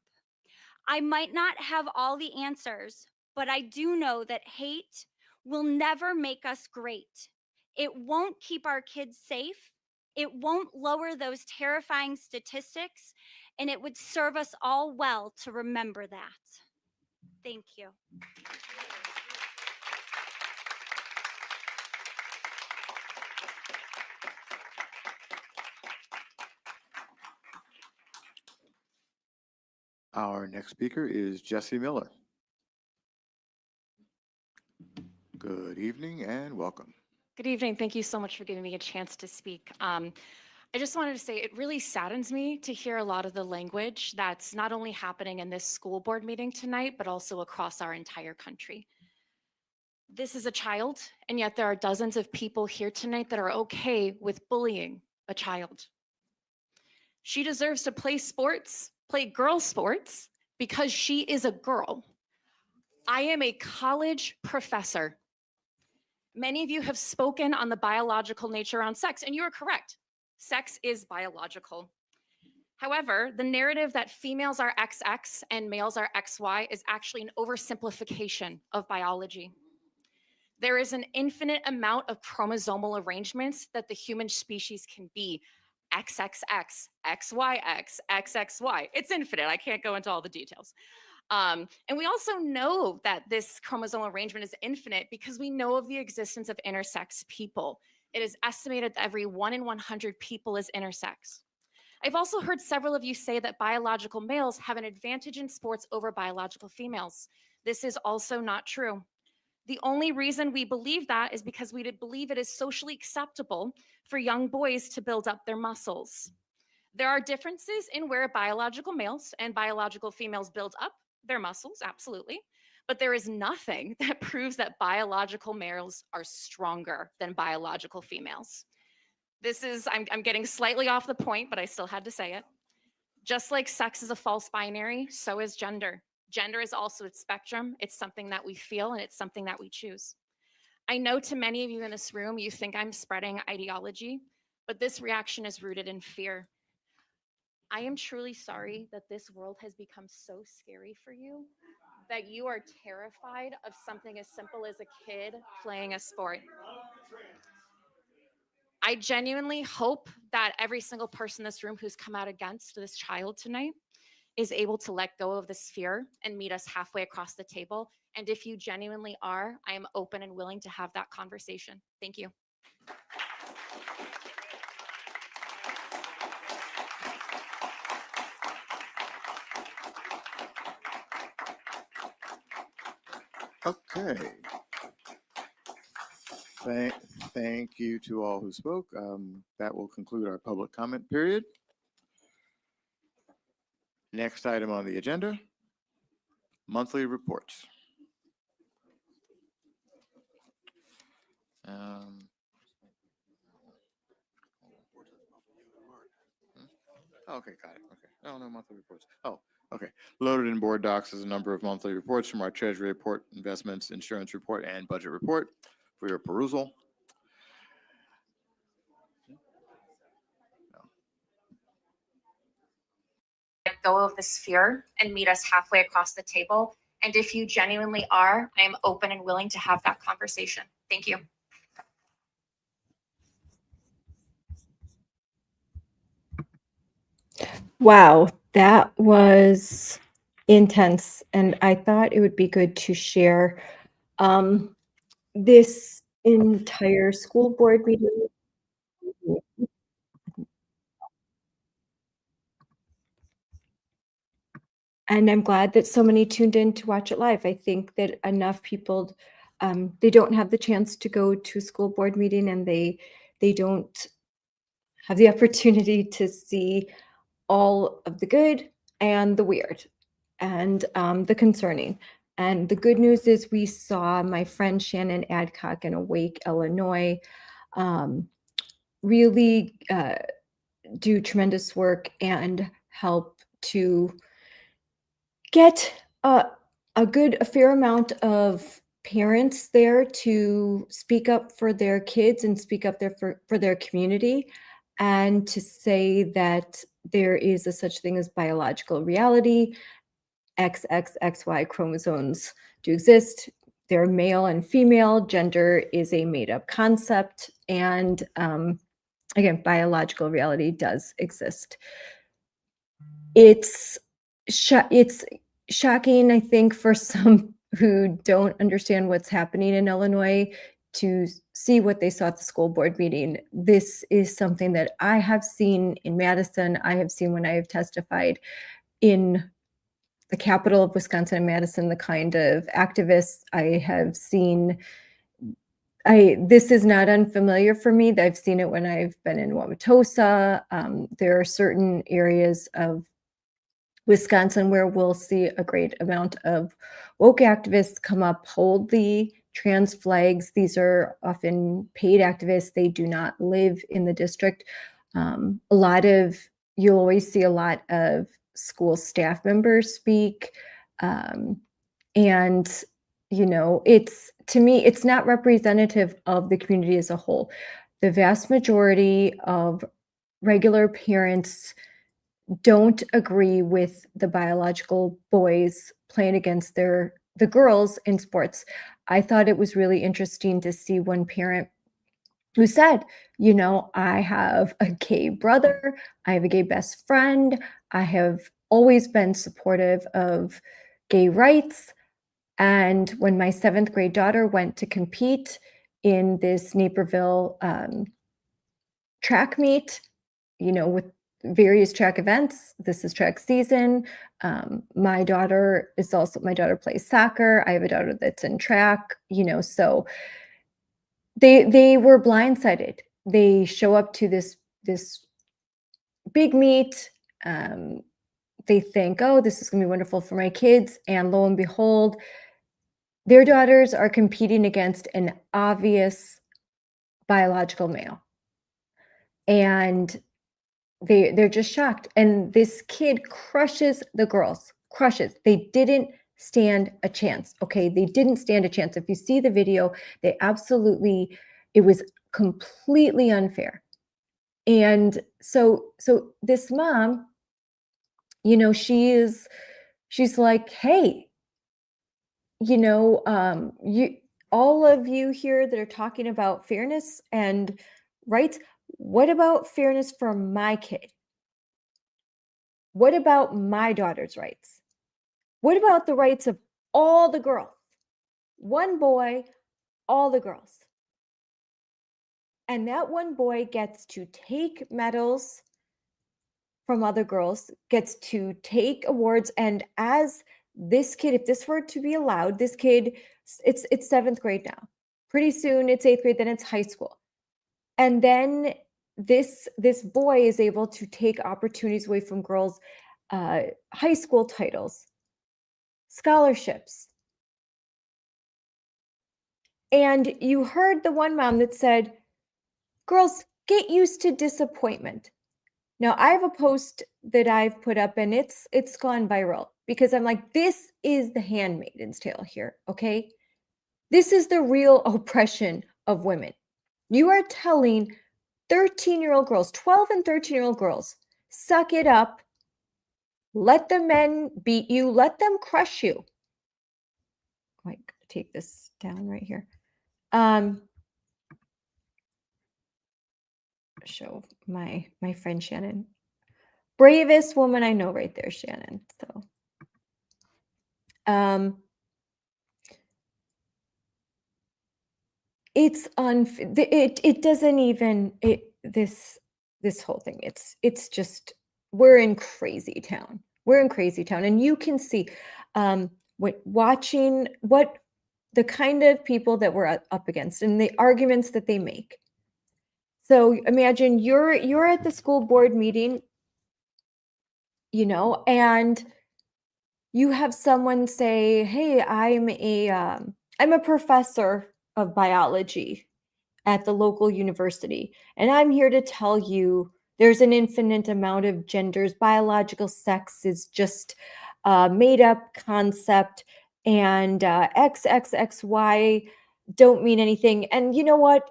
I might not have all the answers, but I do know that hate will never make us great. It won't keep our kids safe. It won't lower those terrifying statistics, and it would serve us all well to remember that. Thank you. Our next speaker is Jesse Miller. Good evening and welcome. Good evening. Thank you so much for giving me a chance to speak. I just wanted to say it really saddens me to hear a lot of the language that's not only happening in this school board meeting tonight, but also across our entire country. This is a child, and yet there are dozens of people here tonight that are okay with bullying a child. She deserves to play sports, play girl sports, because she is a girl. I am a college professor. Many of you have spoken on the biological nature around sex, and you are correct. Sex is biological. However, the narrative that females are XX and males are XY is actually an oversimplification of biology. There is an infinite amount of chromosomal arrangements that the human species can be. XXX, XYX, XXY. It's infinite. I can't go into all the details. And we also know that this chromosomal arrangement is infinite because we know of the existence of intersex people. It is estimated that every 1 in 100 people is intersex. I've also heard several of you say that biological males have an advantage in sports over biological females. This is also not true. The only reason we believe that is because we believe it is socially acceptable for young boys to build up their muscles. There are differences in where biological males and biological females build up their muscles, absolutely. But there is nothing that proves that biological males are stronger than biological females. I'm getting slightly off the point, but I still had to say it. Just like sex is a false binary, so is gender. Gender is also a spectrum. It's something that we feel and it's something that we choose. I know to many of you in this room, you think I'm spreading ideology, but this reaction is rooted in fear. I am truly sorry that this world has become so scary for you that you are terrified of something as simple as a kid playing a sport. I genuinely hope that every single person in this room who's come out against this child tonight is able to let go of this fear and meet us halfway across the table. And if you genuinely are, I am open and willing to have that conversation. Thank you. Okay. Thank you to all who spoke. That will conclude our public comment period. Next item on the agenda, monthly reports. Okay, got it. Okay. Oh, no monthly reports. Oh, okay. Loaded in board docs is a number of monthly reports from our treasury report, investments, insurance report, and budget report for your perusal. Let go of this fear and meet us halfway across the table. And if you genuinely are, I am open and willing to have that conversation. Thank you. Wow, that was intense. And I thought it would be good to share this entire school board meeting. And I'm glad that so many tuned in to watch it live. I think that enough people, they don't have the chance to go to a school board meeting, and they don't have the opportunity to see all of the good and the weird and the concerning. And the good news is we saw my friend Shannon Adcock in Awake, Illinois, really do tremendous work and help to get a fair amount of parents there to speak up for their kids and speak up there for their community, and to say that there is a such thing as biological reality. XXXY chromosomes do exist. They're male and female. Gender is a made-up concept, and again, biological reality does exist. It's shocking, I think, for some who don't understand what's happening in Illinois to see what they saw at the school board meeting. This is something that I have seen in Madison. I have seen when I have testified in the capital of Wisconsin and Madison, the kind of activists I have seen. This is not unfamiliar for me. I've seen it when I've been in Wauwatosa. There are certain areas of Wisconsin where we'll see a great amount of woke activists come up, hold the trans flags. These are often paid activists. They do not live in the district. You'll always see a lot of school staff members speak. And, to me, it's not representative of the community as a whole. The vast majority of regular parents don't agree with the biological boys playing against the girls in sports. I thought it was really interesting to see one parent who said, I have a gay brother, I have a gay best friend, I have always been supportive of gay rights. And when my 7th grade daughter went to compete in this Naperville track meet, with various track events. This is track season. My daughter plays soccer. I have a daughter that's in track, so they were blindsided. They show up to this big meet. They think, oh, this is going to be wonderful for my kids. And lo and behold, their daughters are competing against an obvious biological male. And they're just shocked. And this kid crushes the girls, crushes. They didn't stand a chance. Okay. They didn't stand a chance. If you see the video, it was completely unfair. And so this mom, she's like, hey, all of you here that are talking about fairness and rights, what about fairness for my kid? What about my daughter's rights? What about the rights of all the girls? One boy, all the girls. And that one boy gets to take medals from other girls, gets to take awards. And as this kid, if this were to be allowed, this kid, it's 7th grade now. Pretty soon it's 8th grade, then it's high school. And then this boy is able to take opportunities away from girls, high school titles, scholarships. And you heard the one mom that said, girls, get used to disappointment. Now, I have a post that I've put up and it's gone viral because I'm like, this is the handmaiden's tale here, okay? This is the real oppression of women. You are telling 13-year-old girls, 12 and 13-year-old girls, suck it up, let the men beat you, let them crush you. I might take this down right here. Show my friend Shannon. Bravest woman I know right there, Shannon. So it's it doesn't even this whole thing, it's just, we're in crazy town. We're in crazy town. And you can see watching what the kind of people that we're up against and the arguments that they make. So imagine you're at the school board meeting, and you have someone say, hey, I'm a professor of biology at the local university, and I'm here to tell you there's an infinite amount of genders. Biological sex is just a made up concept, and XXXY don't mean anything. And you know what?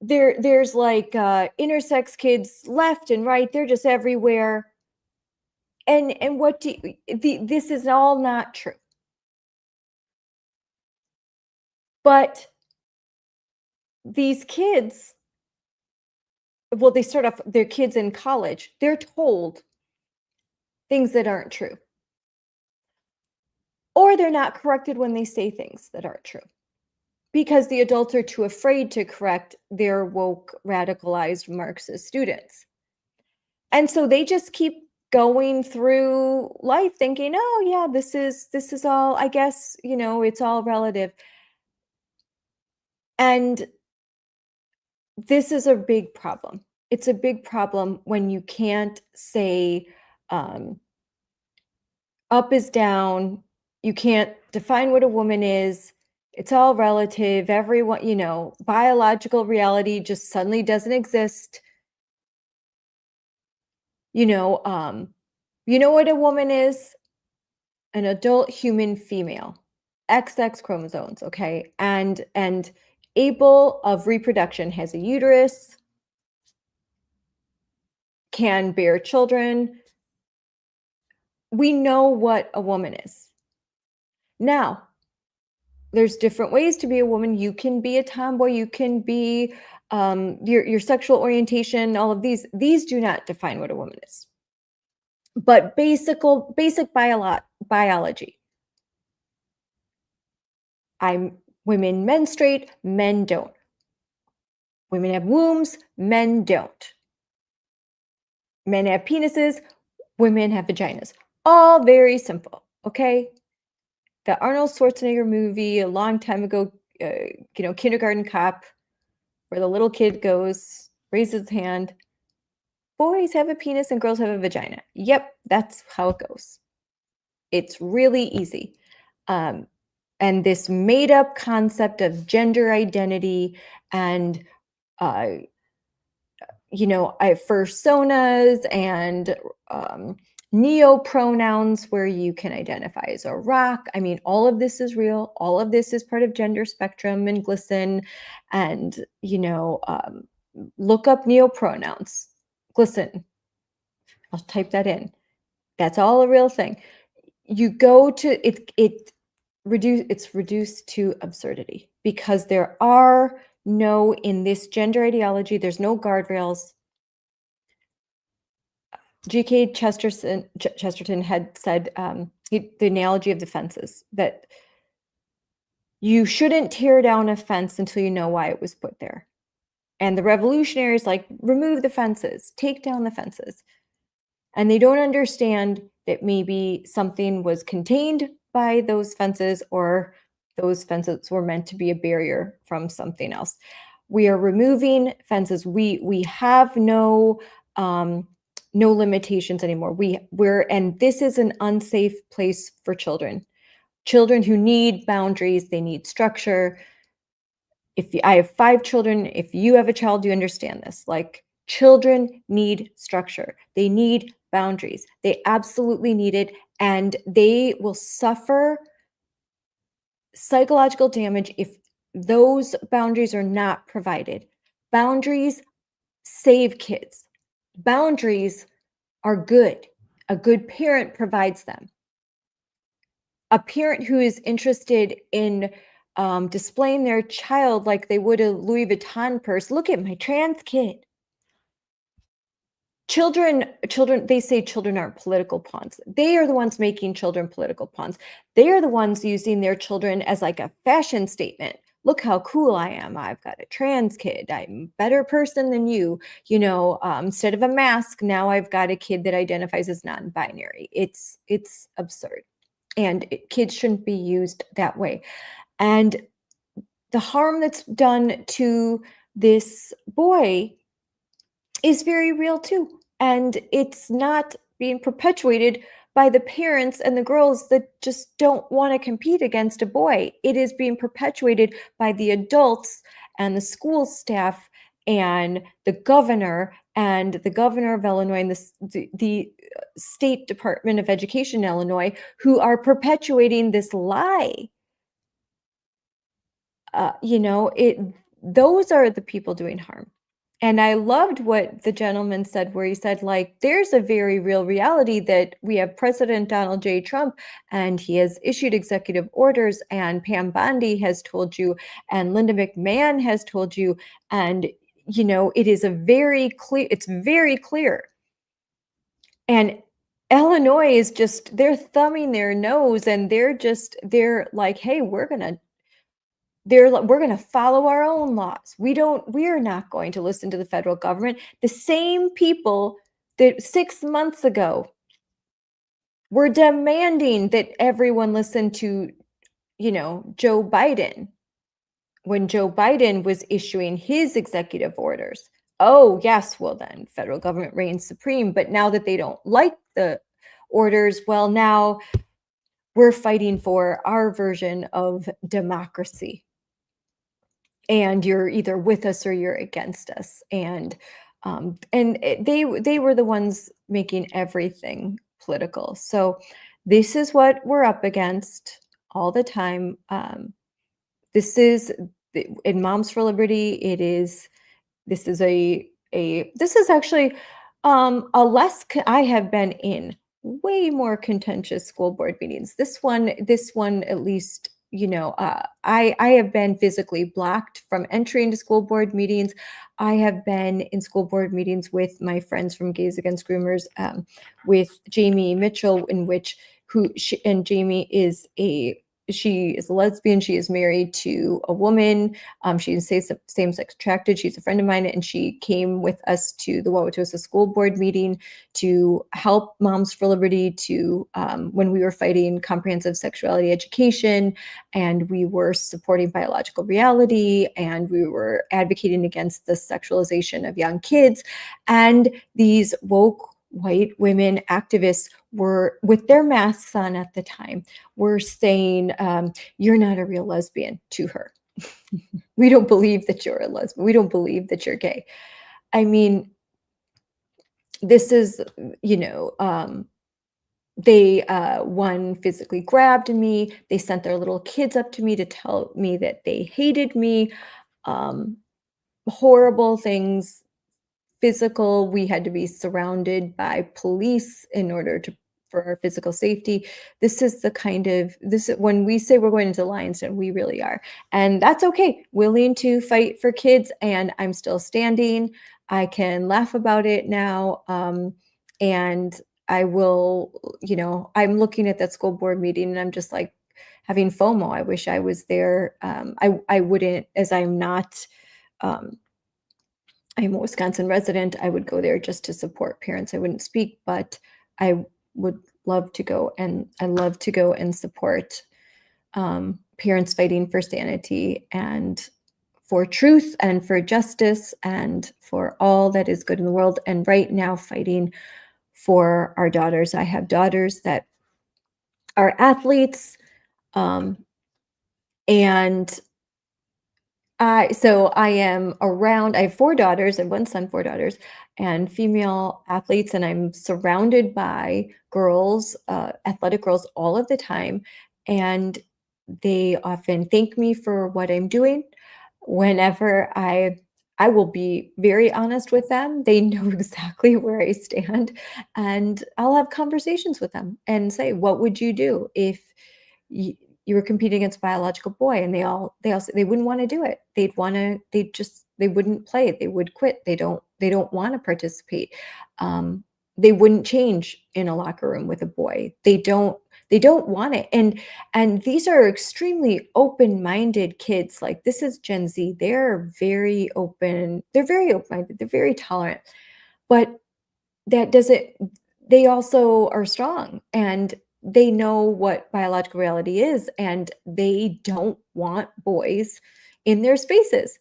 There's like intersex kids left and right. They're just everywhere. And what this is all not true. But these kids, well, they start off, their kids in college, they're told things that aren't true. Or they're not corrected when they say things that aren't true. Because the adults are too afraid to correct their woke, radicalized Marxist students. And so they just keep going through life thinking, oh yeah, this is all, I guess, it's all relative. And this is a big problem. It's a big problem when you can't say up is down. You can't define what a woman is. It's all relative. Everyone, biological reality just suddenly doesn't exist. You know what a woman is? An adult human female, XX chromosomes, okay? And able of reproduction, has a uterus, can bear children. We know what a woman is. Now, there's different ways to be a woman. You can be a tomboy, you can be your sexual orientation, all of these do not define what a woman is. But basic biology. Women menstruate, men don't. Women have wombs, men don't. Men have penises, women have vaginas. All very simple, okay? The Arnold Schwarzenegger movie a long time ago, Kindergarten Cop, where the little kid goes, raises his hand. Boys have a penis and girls have a vagina. Yep, that's how it goes. It's really easy. And this made up concept of gender identity and personas and neo pronouns where you can identify as a rock. I mean, all of this is real. All of this is part of gender spectrum and glisten. And, look up neo pronouns. Glisten. I'll type that in. That's all a real thing. You go to it's reduced to absurdity because there are no, in this gender ideology, there's no guardrails. G.K. Chesterton had said the analogy of the fences, that you shouldn't tear down a fence until you know why it was put there. And the revolutionaries remove the fences, take down the fences. And they don't understand that maybe something was contained by those fences, or those fences were meant to be a barrier from something else. We are removing fences. We have no limitations anymore. And this is an unsafe place for children. Children who need boundaries, they need structure. I have 5 children, if you have a child, you understand this. Children need structure. They need boundaries. They absolutely need it, and they will suffer psychological damage if those boundaries are not provided. Boundaries save kids. Boundaries are good. A good parent provides them. A parent who is interested in displaying their child like they would a Louis Vuitton purse. Look at my trans kid. Children, they say children aren't political pawns. They are the ones making children political pawns. They are the ones using their children as a fashion statement. Look how cool I am. I've got a trans kid. I'm a better person than you. Instead of a mask, now I've got a kid that identifies as non-binary. It's absurd. And kids shouldn't be used that way. And the harm that's done to this boy is very real too. And it's not being perpetuated by the parents and the girls that just don't want to compete against a boy. It is being perpetuated by the adults and the school staff and the governor of Illinois and the State Department of Education in Illinois, who are perpetuating this lie. Those are the people doing harm. And I loved what the gentleman said, where he said, there's a very real reality that we have President Donald J. Trump, and he has issued executive orders, and Pam Bondi has told you, and Linda McMahon has told you, and it is it's very clear. And Illinois is they're thumbing their nose, and they're like, hey, we're going to follow our own laws. We're not going to listen to the federal government. The same people that 6 months ago were demanding that everyone listen to, Joe Biden, when Joe Biden was issuing his executive orders. Oh, yes, well then federal government reigns supreme. But now that they don't like the orders, well, now we're fighting for our version of democracy. And you're either with us or you're against us. And they were the ones making everything political. So this is what we're up against all the time. This is in Moms for Liberty. This is actually I have been in way more contentious school board meetings. This one at least, I have been physically blocked from entry into school board meetings. I have been in school board meetings with my friends from Gays Against Groomers, with Jamie Mitchell, Jamie is a she is a lesbian. She is married to a woman. She's same-sex attracted. She's a friend of mine, and she came with us to the Wauwatosa School Board meeting to help Moms for Liberty to when we were fighting comprehensive sexuality education, and we were supporting biological reality, and we were advocating against the sexualization of young kids. And these woke white women activists were, with their masks on at the time, were saying, you're not a real lesbian to her. We don't believe that you're a lesbian. We don't believe that you're gay. I mean, this is, they, one physically grabbed me. They sent their little kids up to me to tell me that they hated me. Horrible things, physical. We had to be surrounded by police in order for our physical safety. This is the kind of when we say we're going into Lions Den, we really are. And that's okay. Willing to fight for kids, and I'm still standing. I can laugh about it now. And I will, I'm looking at that school board meeting and I'm just like having FOMO. I wish I was there. I wouldn't, as I'm not, I'm a Wisconsin resident. I would go there just to support parents. I wouldn't speak, but I would love to go, and I love to go and support parents fighting for sanity and for truth and for justice and for all that is good in the world. And right now, fighting for our daughters. I have daughters that are athletes, and so I am around, I have 4 daughters, I have 1 son, 4 daughters, and female athletes, and I'm surrounded by girls, athletic girls all of the time, and they often thank me for what I'm doing. Whenever I will be very honest with them. They know exactly where I stand, and I'll have conversations with them and say, "What would you do if you were competing against a biological boy?" And they say they wouldn't want to do it. They wouldn't play. They would quit. They don't want to participate. They wouldn't change in a locker room with a boy. They don't want it. And these are extremely open-minded kids. Like, this is Gen Z. They're very open. They're very open-minded. They're very tolerant. But that doesn't, they also are strong, and they know what biological reality is, and they don't want boys in their spaces.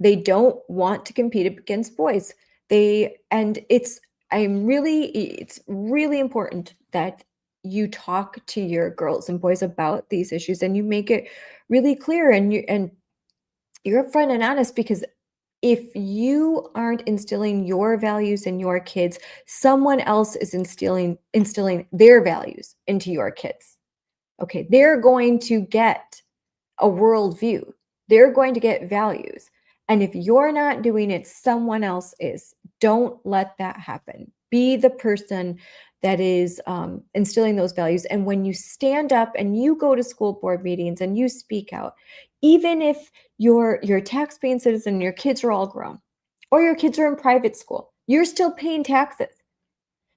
They don't want to compete against boys. It's really important that you talk to your girls and boys about these issues, and you make it really clear, and you're upfront and honest, because if you aren't instilling your values in your kids, someone else is instilling their values into your kids. Okay, they're going to get a worldview. They're going to get values. And if you're not doing it, someone else is. Don't let that happen. Be the person that is instilling those values. And when you stand up and you go to school board meetings and you speak out, even if you're a tax-paying citizen and your kids are all grown, or your kids are in private school, you're still paying taxes.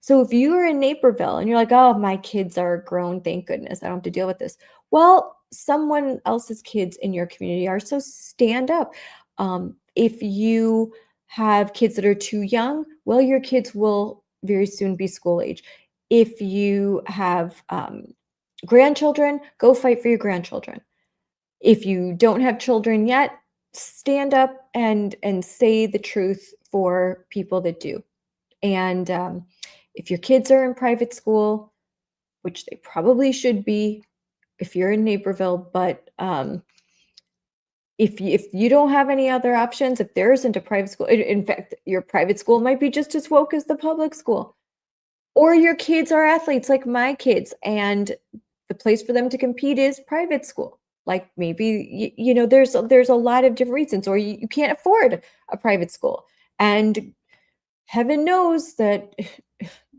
So if you are in Naperville and you're like, "Oh, my kids are grown, thank goodness, I don't have to deal with this." Well, someone else's kids in your community are, so stand up. If you have kids that are too young, well, your kids will very soon be school age. If you have grandchildren, go fight for your grandchildren. If you don't have children yet, stand up and say the truth for people that do. And if your kids are in private school, which they probably should be if you're in Naperville, but if you don't have any other options, if there isn't a private school, in fact, your private school might be just as woke as the public school, or your kids are athletes like my kids, and the place for them to compete is private school. Like, maybe there's a lot of different reasons, or you can't afford a private school, and heaven knows that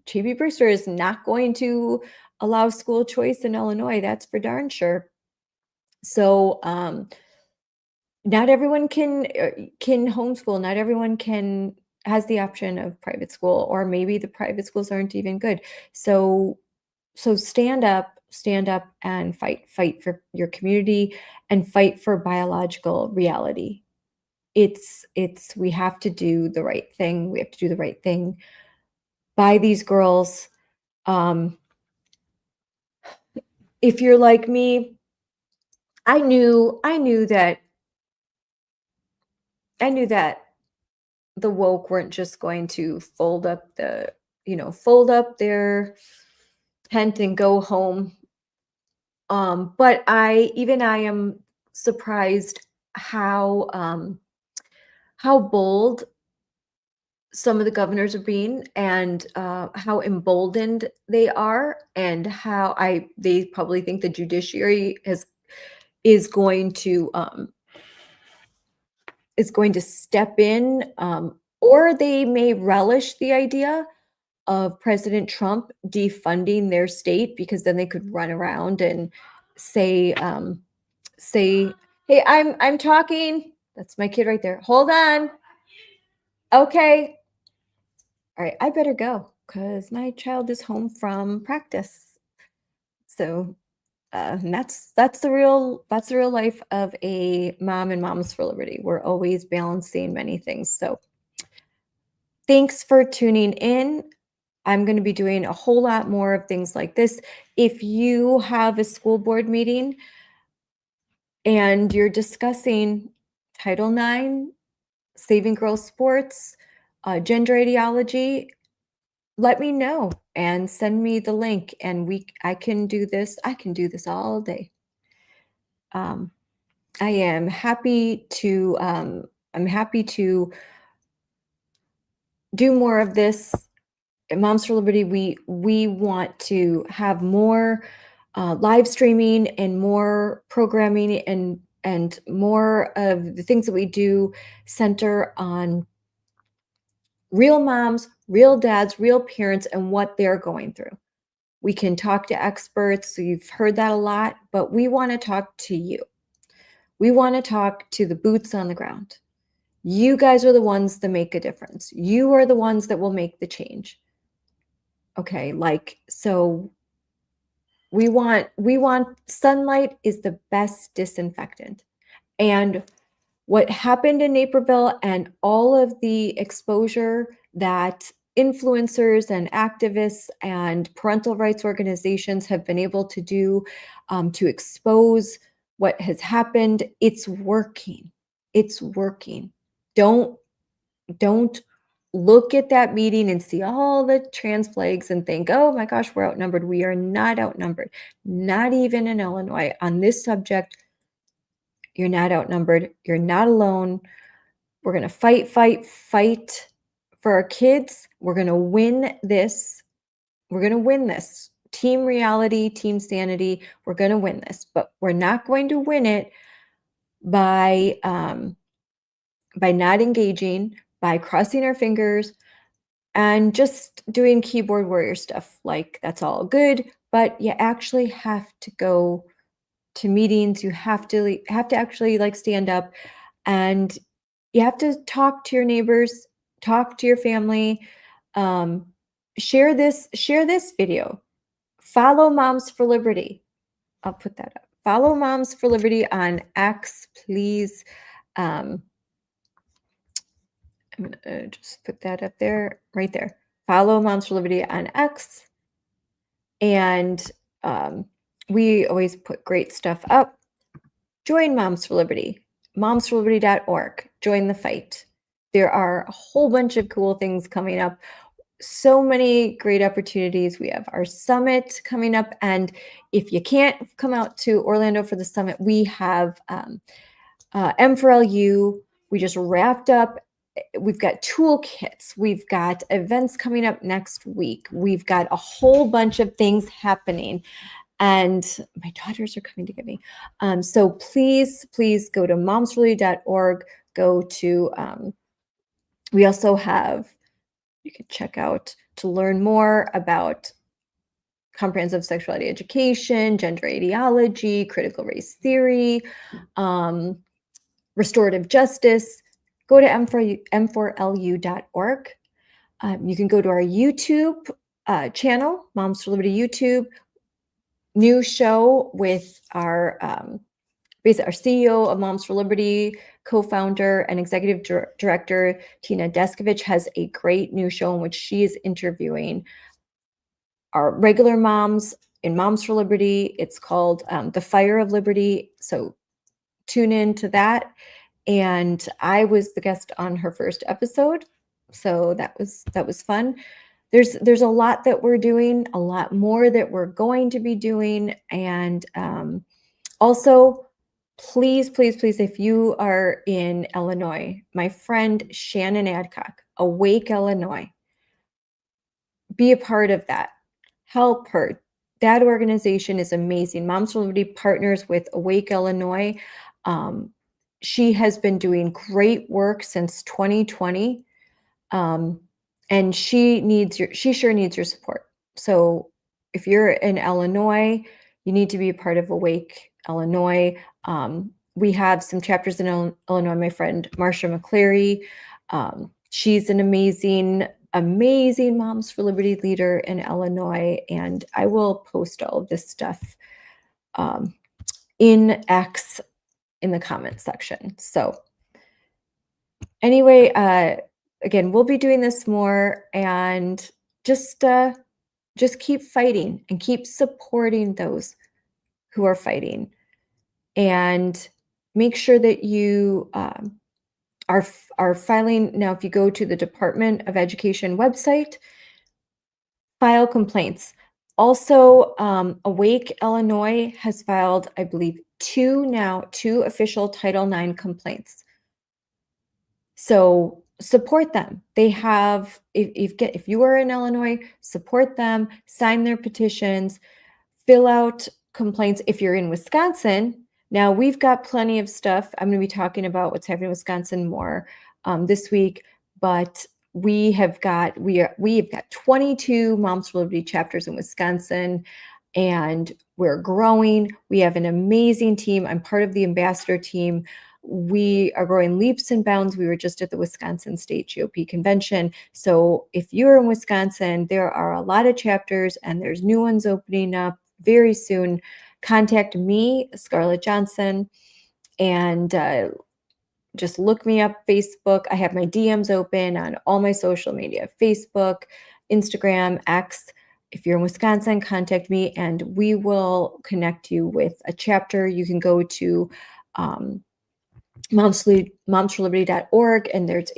JB Brewster is not going to allow school choice in Illinois. That's for darn sure. So not everyone can homeschool. Not everyone has the option of private school, or maybe the private schools aren't even good. So stand up, stand up and fight for your community and fight for biological reality. It's we have to do the right thing. We have to do the right thing by these girls. If you're like me, I knew that the woke weren't just going to fold up their tent and go home. But I am surprised how bold some of the governors are being, and how emboldened they are, and how they probably think the judiciary is going to step in, or they may relish the idea of President Trump defunding their state, because then they could run around and say, "Hey, I'm talking." That's my kid right there. Hold on. Okay. All right, I better go because my child is home from practice. So and that's the real life of a mom and Moms for Liberty. We're always balancing many things. So thanks for tuning in. I'm going to be doing a whole lot more of things like this. If you have a school board meeting and you're discussing Title IX, Saving Girls Sports, gender ideology, let me know and send me the link, and I can do this. I can do this all day. I am happy to do more of this. At Moms for Liberty, we want to have more live streaming and more programming, and more of the things that we do center on real moms, real dads, real parents, and what they're going through. We can talk to experts. So you've heard that a lot, but we want to talk to you. We want to talk to the boots on the ground. You guys are the ones that make a difference. You are the ones that will make the change. Okay, so we want sunlight is the best disinfectant. And what happened in Naperville and all of the exposure that influencers and activists and parental rights organizations have been able to do to expose what has happened, it's working. It's working. Don't look at that meeting and see all the trans flags and think, oh my gosh, we're outnumbered. We are not outnumbered, not even in Illinois. On this subject, you're not outnumbered. You're not alone. We're going to fight for our kids. We're going to win this. We're going to win this. Team reality, team sanity. We're going to win this, but we're not going to win it by not engaging, by crossing our fingers, and just doing keyboard warrior stuff. Like, that's all good, but you actually have to go to meetings. You have to actually stand up, and you have to talk to your neighbors, talk to your family. Share this video. Follow Moms for Liberty. I'll put that up. Follow Moms for Liberty on X, please. I'm gonna just put that up there, right there. Follow Moms for Liberty on X, and we always put great stuff up. Join Moms for Liberty, momsforliberty.org. Join the fight. There are a whole bunch of cool things coming up. So many great opportunities. We have our summit coming up, and if you can't come out to Orlando for the summit, we have M4LU. We just wrapped up. We've got toolkits. We've got events coming up next week. We've got a whole bunch of things happening, and my daughters are coming to get me. So please go to momsforliberty.org. Go to, we also have, you can check out to learn more about comprehensive sexuality education, gender ideology, critical race theory, restorative justice. Go to m4lu.org. You can go to our YouTube channel, Moms for Liberty YouTube. new show with our basically our CEO of Moms for Liberty, co-founder and executive director Tina Deskovich has a great new show in which she is interviewing our regular moms in Moms for Liberty. It's called The Fire of Liberty. So tune in to that. And I was the guest on her first episode. So that was fun. There's a lot that we're doing, a lot more that we're going to be doing. And also, please, if you are in Illinois, my friend Shannon Adcock, Awake Illinois, be a part of that. Help her. That organization is amazing. Moms for Liberty partners with Awake Illinois. She has been doing great work since 2020. And she sure needs your support. So if you're in Illinois, you need to be a part of Awake Illinois. We have some chapters in Illinois. My friend Marsha McCleary, she's an amazing Moms for Liberty leader in Illinois, and I will post all of this stuff in X in the comment section. So anyway, again, we'll be doing this more, and just keep fighting and keep supporting those who are fighting, and make sure that you are filing. Now, if you go to the Department of Education website, file complaints. Also, Awake Illinois has filed, I believe, two official Title IX complaints. So support them. They have, if you are in Illinois, support them, sign their petitions, fill out complaints. If you're in Wisconsin, now we've got plenty of stuff. I'm going to be talking about what's happening in Wisconsin more this week, but we have got 22 Moms for Liberty chapters in Wisconsin, and we're growing. We have an amazing team. I'm part of the ambassador team. We are growing leaps and bounds. We were just at the Wisconsin State GOP convention. So if you're in Wisconsin, there are a lot of chapters, and there's new ones opening up very soon. Contact me, Scarlett Johnson, and just look me up, Facebook. I have my DMs open on all my social media, Facebook, Instagram, X. If you're in Wisconsin, contact me, and we will connect you with a chapter. You can go to momsforliberty.org, and there's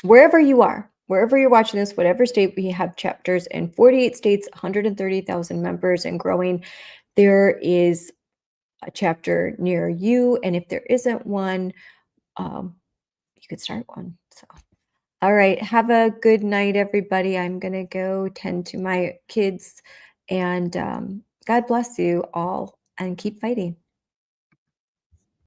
wherever you're watching this, whatever state, we have chapters in 48 states, 130,000 members and growing. There is a chapter near you, and if there isn't one, you could start one. So, all right, have a good night, everybody. I'm gonna go tend to my kids, and God bless you all, and keep fighting.